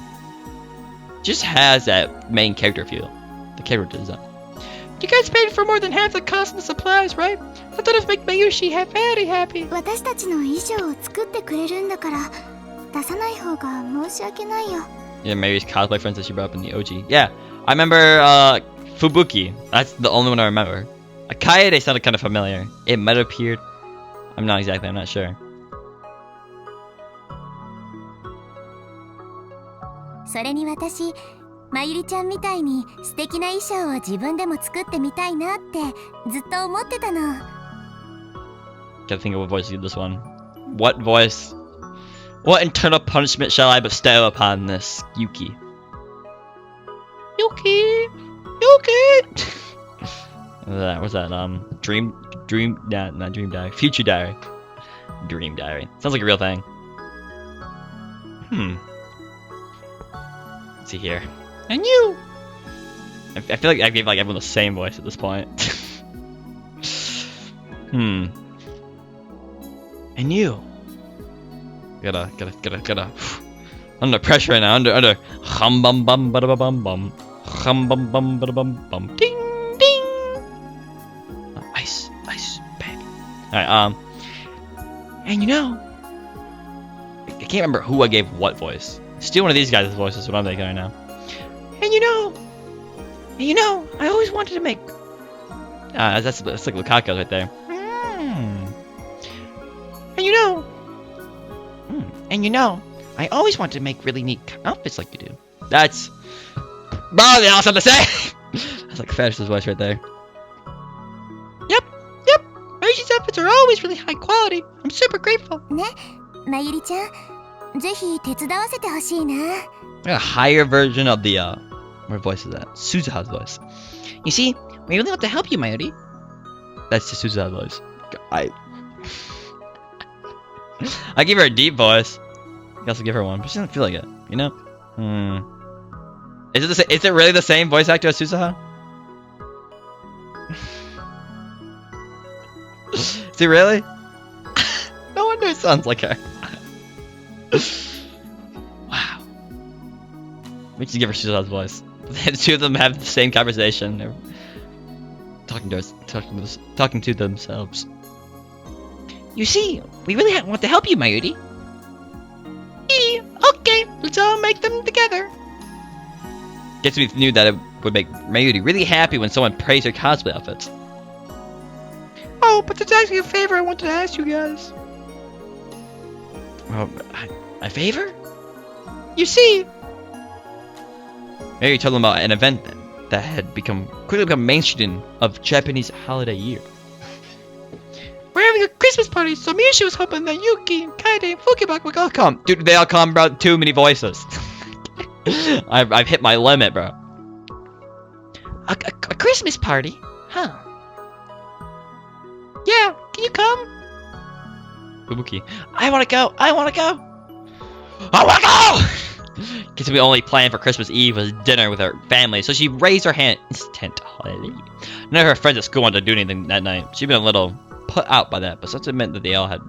She just has that main character feel. The character design. You guys paid for more than half the cost of the supplies, right? I thought it would make Mayushi very happy. Yeah, Mayuri's cosplay friends that she brought up in the OG. Yeah, I remember Fubuki. That's the only one I remember. Kaede sounded kind of familiar. It might have appeared. I'm not sure. Gotta think of a voice to do this one. What voice? What internal punishment shall I bestow upon this Yuki? Yuki! What's that? Not Dream Diary. Future Diary. Dream Diary. Sounds like a real thing. Let's see here. And you! I feel like I gave everyone the same voice at this point. And you. Gotta. Under pressure right now. Under. Hum bum bum bada bum bum. Hum bum bum bada bum bum. Ding ding. Ice, baby. Alright, and you know, I can't remember who I gave what voice. Steal one of these guys' voices, what I'm thinking right now. And you know, I always wanted to make. That's like Lukaku right there. And you know, I always wanted to make really neat outfits like you do. That's probably awesome to say. That's like Fashion's voice right there. Yep. Mayuri's outfits are always really high quality. I'm super grateful. A higher version of the what voice is that? Suzuha's voice. You see, we really want to help you, Mayuri. That's the Suzuha voice. I give her a deep voice. I also give her one, but she doesn't feel like it. You know? Is it is it really the same voice actor as Susaha? Is he really? No wonder it sounds like her. Wow. We should give her Susaha's voice. The two of them have the same conversation. They're talking to themselves. You see, we really want to help you, Mayuri. Okay, let's all make them together. Guess we knew that it would make Mayuri really happy when someone praised her cosplay outfits. Oh, but there's actually a favor I wanted to ask you guys. Well, a favor? You see, Mayuri told them about an event that had quickly become mainstream of Japanese holiday year. We're having a Christmas party, so Miyoshi was hoping that Yuki, Kaede, and Fukibaku would all come. Dude, they all come, bro. Too many voices. I've hit my limit, bro. A Christmas party? Huh. Yeah, can you come? Fubuki. I wanna go! I wanna go! I wanna go! Because we only planned for Christmas Eve was dinner with her family, so she raised her hand instantly. None of her friends at school wanted to do anything that night. She'd been a little put out by that, but since it meant they all had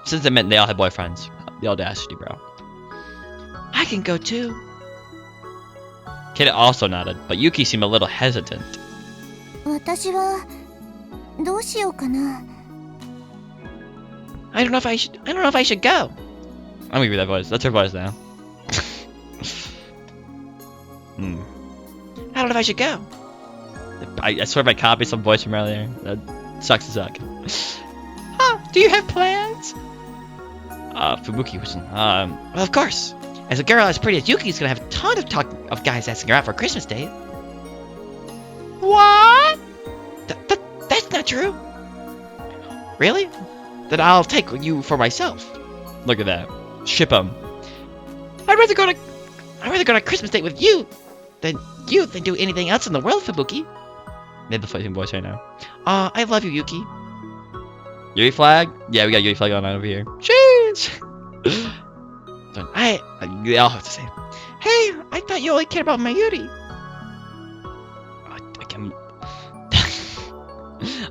boyfriends, the audacity, bro. I can go too. Kid also nodded, but Yuki seemed a little hesitant. I don't know if I should go. I'm gonna give you that voice. That's her voice now. I don't know if I should go. I swear if I copied some voice from earlier. That sucks to suck. Huh? Do you have plans? Fubuki was well, of course. As a girl as pretty as Yuki's gonna have a ton of talk of guys asking her out for a Christmas date. What? That's not true. Really? Then I'll take you for myself. Look at that. Ship 'em. I'd rather go on a Christmas date with you than do anything else in the world, Fubuki. Made the fighting voice right now. I love you, Yuki. Yui flag? Yeah, we got Yui flag on over here. Cheers! I'll have to say, hey, I thought you only cared about Mayuri.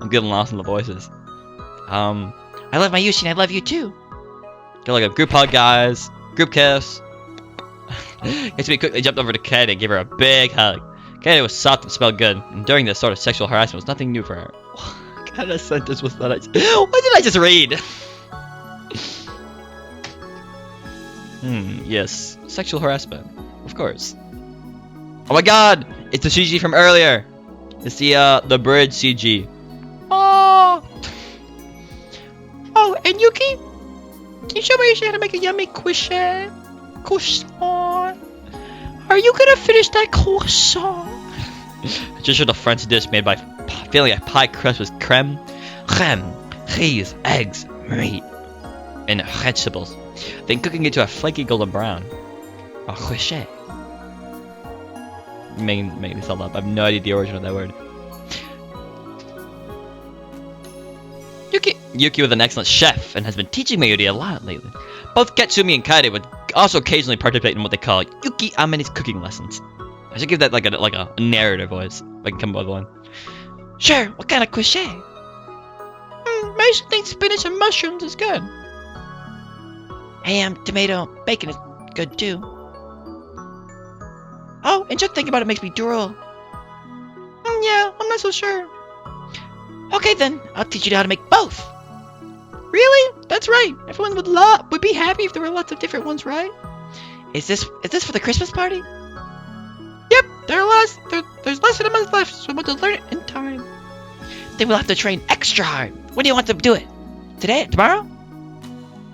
I'm getting lost in the voices. I love Mayushi and I love you too. Get like a group hug, guys. Group kiss. We quickly jumped over to Kaede and gave her a big hug. Kaede was soft and smelled good, and during this sort of sexual harassment was nothing new for her. What kind of sentence was that? What did I just read? Yes. Sexual harassment. Of course. Oh my god! It's the CG from earlier! It's the bridge CG. Oh! Oh, and Yuki? Can you show me how to make a yummy croissant? Croissant? Are you gonna finish that croissant? Just showed a French dish made by filling a pie crust with creme, cheese, eggs, meat, and vegetables. Then cooking it to a flaky golden brown. A croissant. Making this all up. I have no idea the origin of that word. Yuki was an excellent chef and has been teaching Mayuri a lot lately. Both Katsumi and Kaede would also occasionally participate in what they call Yuki Amane's cooking lessons. I should give that like a narrative voice. If I can come up with one. Sure, what kind of croissant? Mason thinks spinach and mushrooms is good. Ham, tomato, bacon is good too. Oh, and just thinking about it makes me drool. Yeah, I'm not so sure. Okay then, I'll teach you how to make both. Really? That's right. Everyone would be happy if there were lots of different ones, right? Is this for the Christmas party? Yep, there's less than a month left, so I want to learn it in time. Then we'll have to train extra hard. When do you want to do it? Today? Tomorrow?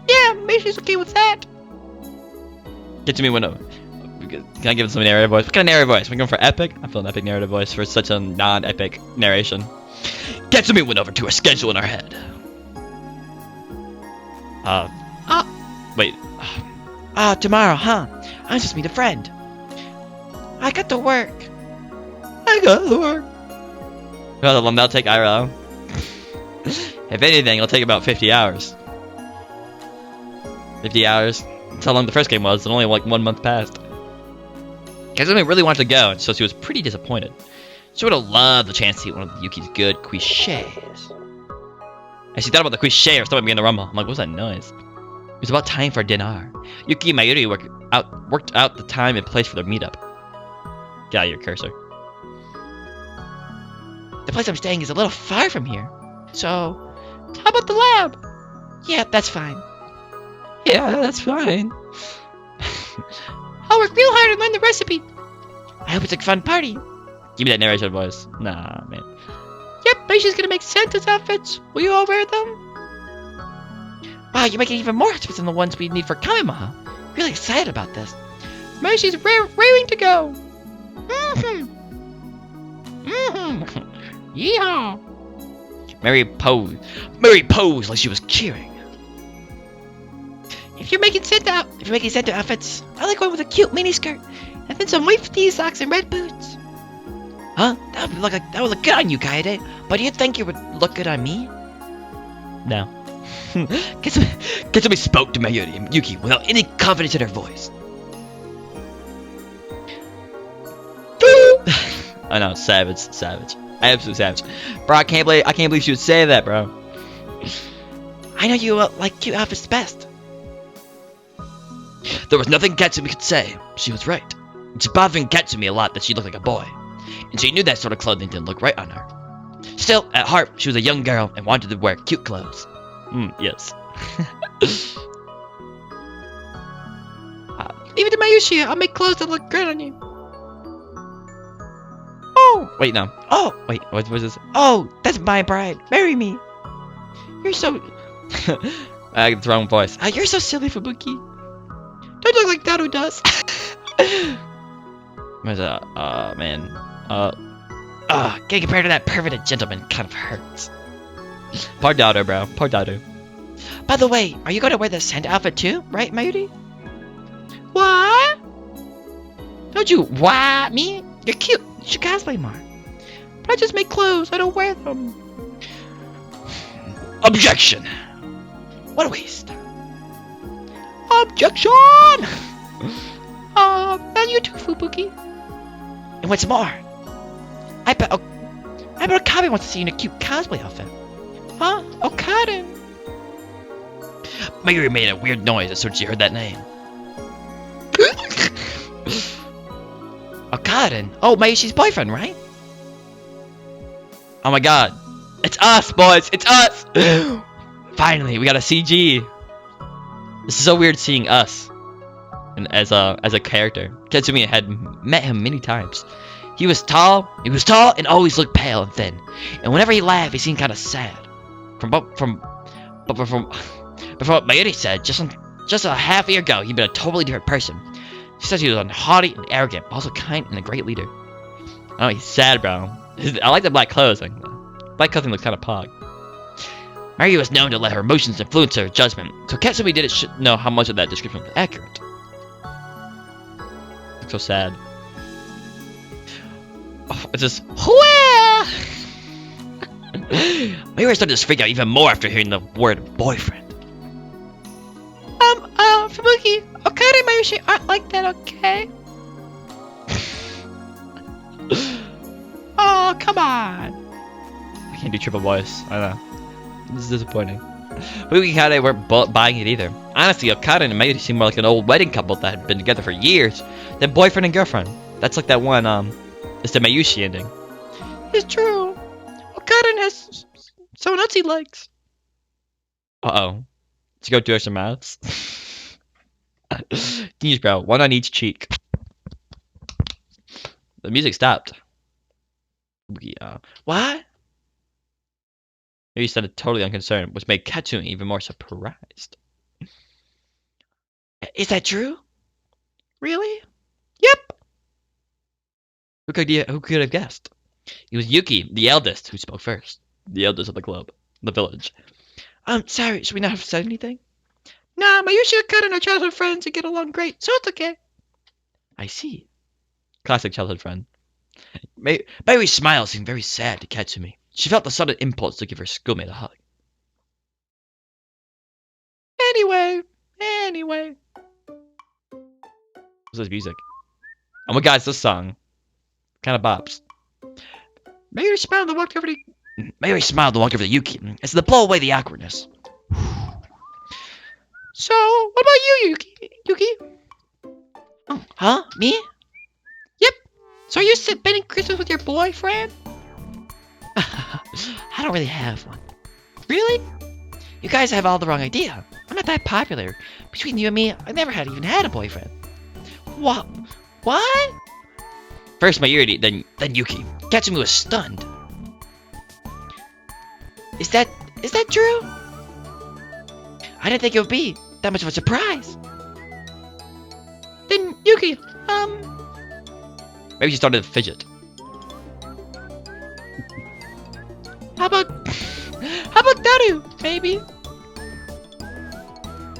Yeah, maybe she's okay with that. Get to me window. Can I give it some narrative voice? What kind of narrative voice? We're going for epic? I feel an epic narrative voice for such a non-epic narration. Katsumi went over to her schedule in her head. Wait. Tomorrow, huh? I just meet a friend. I got to work. Well, that'll take IRL. If anything, it'll take about 50 hours. 50 hours. That's how long the first game was, and only like 1 month passed. Kazumi really wanted to go, and so she was pretty disappointed. She would have loved the chance to eat one of Yuki's good cliches. And she thought about the cliche, her stomach began to rumble. I'm like, what's that noise? It was about time for dinner. Yuki and Mayuri worked out the time and place for their meetup. Get out of your cursor. The place I'm staying is a little far from here. So, how about the lab? Yeah, that's fine. Yeah, that's fine. I'll work real hard and learn the recipe. I hope it's a fun party. Give me that narration voice. Nah, man. Yep, but she's gonna make Santa's outfits. Will you all wear them? Wow, you're making even more outfits than the ones we need for Kamima. Really excited about this. Maishi's raring to go. Yeehaw! Mary posed like she was cheering. If you're making Santa outfits, I like one with a cute miniskirt and then some white knee socks and red boots. Huh? That would look good on you, Kaede. But do you think it would look good on me? No. Kitsumi spoke to Mayuri and Yuki without any confidence in her voice. I know, savage. Absolute savage. Bro, I can't believe she would say that, bro. I know you like cute outfits best. There was nothing Katsumi could say. She was right. It's bothering Katsumi a lot that she looked like a boy. And she knew that sort of clothing didn't look right on her. Still, at heart, she was a young girl and wanted to wear cute clothes. Yes. Leave it to Mayushi. I'll make clothes that look great on you. Oh! Wait, no. Oh! Wait, what was this? Oh, that's my bride. Marry me. You're so... I get the wrong voice. You're so silly, Fubuki. Don't look like that who does. Where's that? Man. Getting compared to that perverted gentleman kind of hurts. Poor daughter, bro. Poor daughter. By the way, are you going to wear the Santa outfit too, right, Mayuri? What? Don't you what me? You're cute. You should cosplay more. But I just make clothes. I don't wear them. Objection! What a waste. Objection! And you too, Fubuki. And what's more, I bet Okabe wants to see you in a cute cosplay outfit. Huh? Okaden? Mayuri made a weird noise as soon as she heard that name. Okaden? Oh, Mayushi's boyfriend, right? Oh my god. It's us, boys! It's us! Finally, we got a CG. This is so weird seeing us and as a character. Katsumi had met him many times. He was tall and always looked pale and thin. And whenever he laughed, he seemed kind of sad. From what Mayuri said, just a half year ago, he'd been a totally different person. She says he was haughty and arrogant, but also kind and a great leader. Oh, he's sad, bro. I like the black clothes. Black clothing looks kind of pog. Mary was known to let her emotions influence her judgment, so Katsumi didn't know how much of that description was accurate. Looks so sad. Oh, it's just Mayuri started to freak out even more after hearing the word boyfriend. Fubuki, Okabe and Mayushi aren't like that, okay? Oh, come on. I can't do triple voice. I know. This is disappointing. Fubuki and Kade weren't buying it either. Honestly, Okada and Mayuri seemed more like an old wedding couple that had been together for years than boyfriend and girlfriend. That's like that one, it's the Mayushi ending. It's true. Okada has someone else he likes. Uh-oh. Let's go do some mouths. Jeez, bro. One on each cheek. The music stopped. What? Maybe sounded totally unconcerned, which made Katsumi even more surprised. Is that true? Really? Yep. Who could have guessed? It was Yuki, the eldest, who spoke first. The eldest of the club, the village. Sorry, should we not have said anything? Nah, Mayushi and Okada are childhood friends and get along great, so it's okay. I see. Classic childhood friend. Mayuri's smile seemed very sad to Katsumi. She felt the sudden impulse to give her schoolmate a hug. Anyway, Anyway. What's this music? Oh my god, it's this song. Kind of bops. Mayuri smiled and walked over to Yuki as to blow away the awkwardness. So, what about you, Yuki? Oh, huh? Me? Yep. So are you spending Christmas with your boyfriend? I don't really have one. Really? You guys have all the wrong idea. I'm not that popular. Between you and me, I never even had a boyfriend. What? What? First Mayuri, then Yuki. Katsumi was stunned. Is that true? I didn't think it would be that much of a surprise. Then Yuki, maybe she started to fidget. How about Daru, maybe?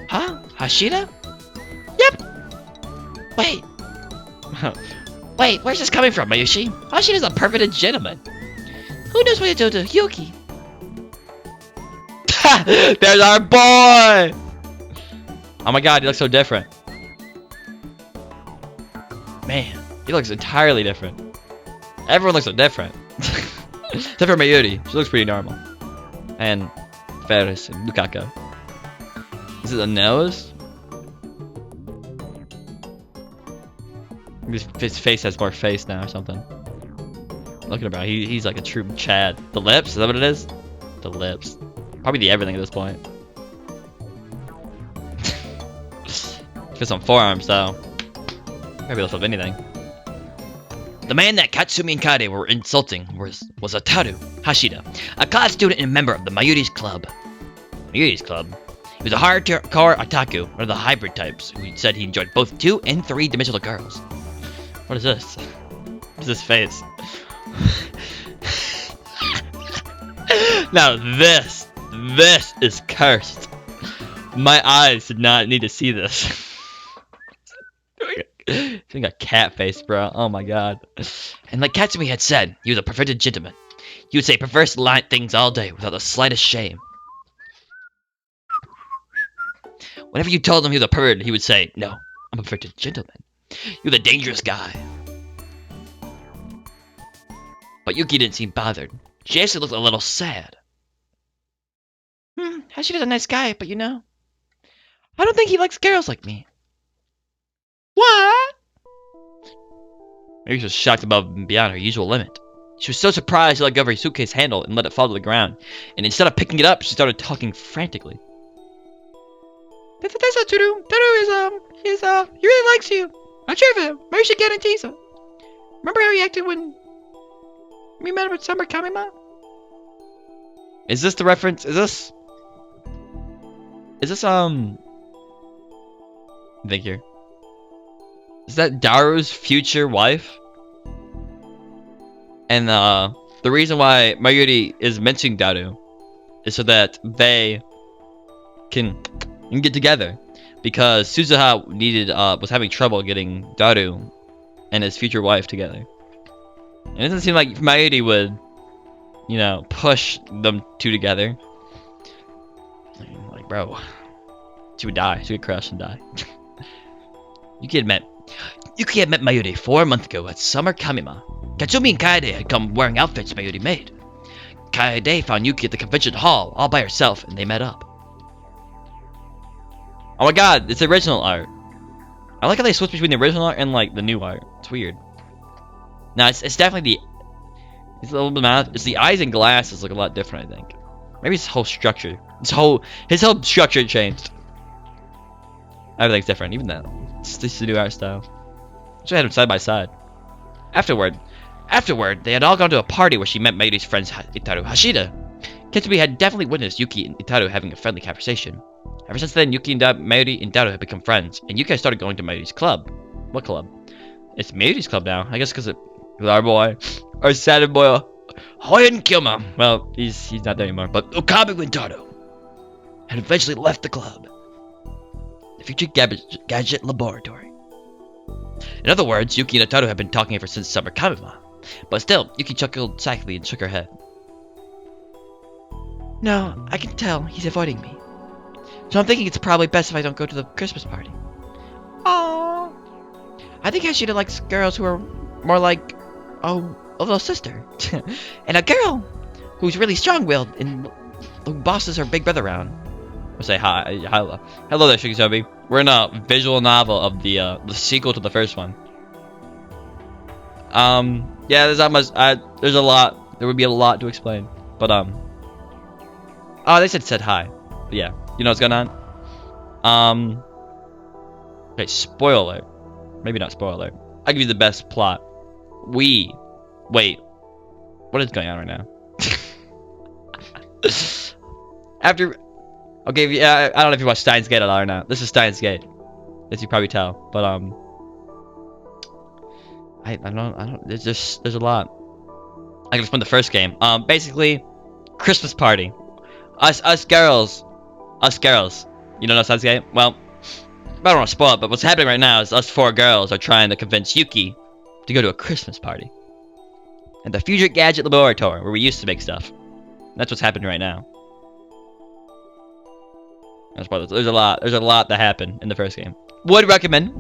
Huh? Hashida? Yep. Wait. Wait, where's this coming from, Mayushi? Hashida's a perfect gentleman. Who knows what to do to Yuki? There's our boy! Oh my god, he looks so different. Man, he looks entirely different. Everyone looks so different. Except for Mayuri, she looks pretty normal. And Ferris and Lukaka. Is it the nose? His face has more face now or something. Look at him, bro. He's like a true Chad. The lips? Is that what it is? The lips. Probably the everything at this point. Got some forearms though. Maybe lift up anything. The man that Katsumi and Kaede were insulting was Ataru Hashida, a college student and a member of the Mayuri's Club. Mayuri's Club? He was a hardcore otaku, one of the hybrid types, who said he enjoyed both 2- and 3-dimensional girls. What is this? What is this face? Now this is cursed. My eyes did not need to see this. He's got cat face, bro. Oh my god. And like Katsumi had said, he was a perfect gentleman. He would say perverse things all day without the slightest shame. Whenever you told him he was a pervert, he would say, "No, I'm a perfect gentleman. You're the dangerous guy." But Yuki didn't seem bothered. She actually looked a little sad. Hashida's a nice guy, but you know, I don't think he likes girls like me. What? Maybe she was shocked above and beyond her usual limit. She was so surprised she let go of her suitcase handle and let it fall to the ground. And instead of picking it up, she started talking frantically. That's not true. Taru he really likes you. I'm sure of him. Maybe you should get and tease him. Remember how he acted when we met with Summer Kamima? Is this the reference? Is this think here. Is that Daru's future wife? And the reason why Mayuri is mentioning Daru is so that they can get together, because Suzuha was having trouble getting Daru and his future wife together. And it doesn't seem like Mayuri would, you know, push them two together. Like, bro, she would die. She would crash and die. Yuki had met Mayuri 4 months ago at Summer Kamima. Katsumi and Kaede had come wearing outfits Mayuri made. Kaede found Yuki at the convention hall all by herself, and they met up. Oh my god, it's original art. I like how they switch between the original art and like the new art. It's weird. No, it's definitely it's a little bit mad. It's the eyes and glasses look a lot different, I think. Maybe his whole structure. His whole structure changed. Everything's different, even that. It's just the new art style. So I had them side by side. Afterward, they had all gone to a party where she met Mayuri's friends Itaru Hashida. Katsumi had definitely witnessed Yuki and Itaru having a friendly conversation. Ever since then, Yuki and Mayuri and Itaru had become friends, and Yuki started going to Mayuri's club. What club? It's Mayuri's club now. I guess because our boy, our sad boy, Hoyan Kyoma. Well, he's not there anymore. But Okabe Wintaro had eventually left the club. The future gadget laboratory. In other words, Yuki and Itaru had been talking ever since Summer Kamima. But still, Yuki chuckled sadly and shook her head. No, I can tell he's avoiding me. So I'm thinking it's probably best if I don't go to the Christmas party. Aww. I think I should have liked girls who are more like a little sister. And a girl who's really strong-willed and who bosses her big brother around. I'll say hi. Hello there, Shikitobi. We're in a visual novel of the sequel to the first one. Yeah, there's not much. There's a lot. There would be a lot to explain. But oh, they said hi. But yeah, you know what's going on. Okay, spoiler. Maybe not spoiler. I'll give you the best plot. Wait. What is going on right now? After. Okay, yeah, I don't know if you watched Steins Gate at all or not. This is Steins Gate, as you probably tell. But I don't. There's a lot. I can explain the first game. Basically, Christmas party. Us girls. You don't know Steins Gate? Well, I don't want to spoil it, but what's happening right now is us 4 girls are trying to convince Yuki to go to a Christmas party at the Future Gadget Laboratory, where we used to make stuff. That's what's happening right now. There's a lot that happened in the first game. Would recommend.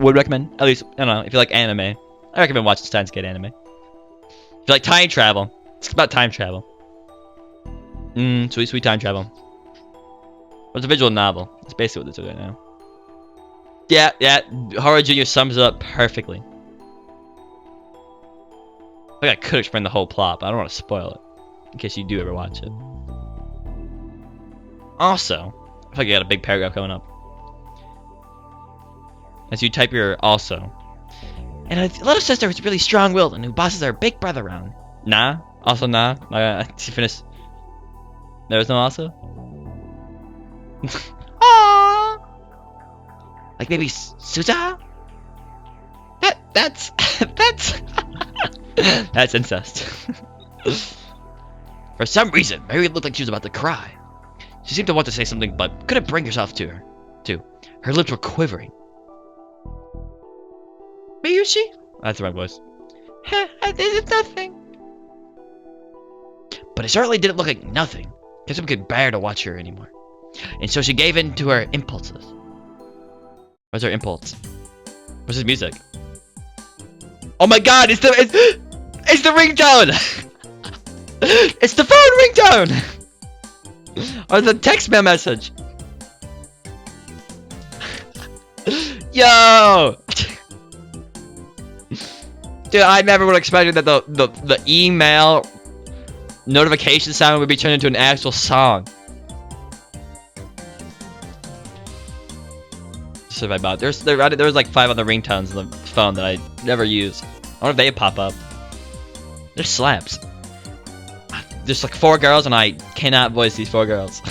At least, I don't know, if you like anime. I recommend watching Steins Gate anime. If you like time travel, it's about time travel. Sweet time travel. But it's a visual novel. That's basically what this is right now. Yeah, Horror Jr. sums it up perfectly. I think I could explain the whole plot, but I don't want to spoil it. In case you do ever watch it. Also, I feel like you got a big paragraph coming up. As you type your also. And a little sister who's really strong-willed and who bosses her big brother around. Nah? Also nah? You finished? There was no also? Aww! Like maybe Suza? That's that's incest. For some reason, Mary looked like she was about to cry. She seemed to want to say something, but couldn't bring herself to her. Her lips were quivering. Mayushi? That's my voice. It's nothing. But it certainly didn't look like nothing. Kitsumi could bear to watch her anymore. And so she gave in to her impulses. What's her impulse? What's his music? Oh my god, it's the ringtone! It's the phone ringtone! Or the text message. Yo! Dude, I never would have expected that the email notification sound would be turned into an actual song. So if I bought, there was like 5 other ringtones on the phone that I never use. I wonder if they pop up. They're slaps. There's like 4 girls and I cannot voice these 4 girls.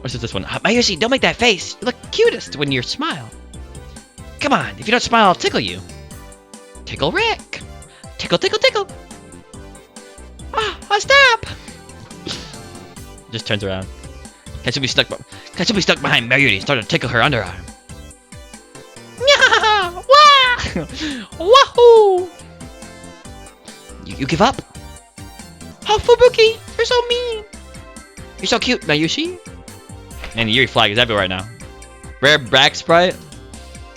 What's this one? Mayushi, don't make that face. You look cutest when you smile. Come on, if you don't smile, I'll tickle you. Tickle Rick. Tickle, tickle, tickle. Ah, stop. Just turns around. Katsumi stuck behind Mayuri and started to tickle her underarm. Wahoo! You give up? Oh, Fubuki, you're so mean. You're so cute, Mayushi. Man, the Yuri flag is everywhere right now. Rare back sprite.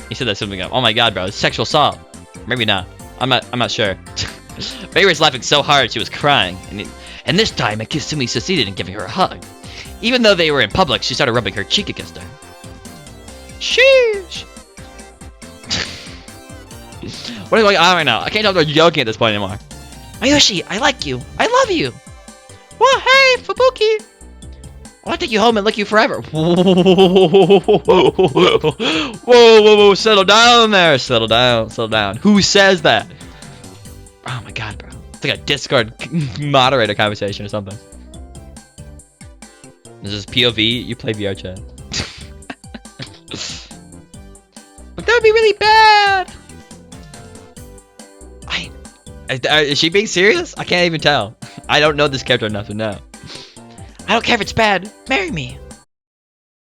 He said that something up. Oh my god, bro, it's sexual assault. Maybe not. I'm not sure. Mayuri was laughing so hard she was crying, and this time Kasumi succeeded in giving her a hug. Even though they were in public, she started rubbing her cheek against her. Sheesh! What is going on right now? I can't tell if they're joking at this point anymore. Mayushi, I like you. I love you. Well, hey, Fubuki. I want to take you home and lick you forever. Whoa. Settle down there. Settle down. Who says that? Oh my god, bro. It's like a Discord moderator conversation or something. This is POV, you play VR chat. But that would be really bad! Is she being serious? I can't even tell. I don't know this character enough to know. I don't care if it's bad. Marry me.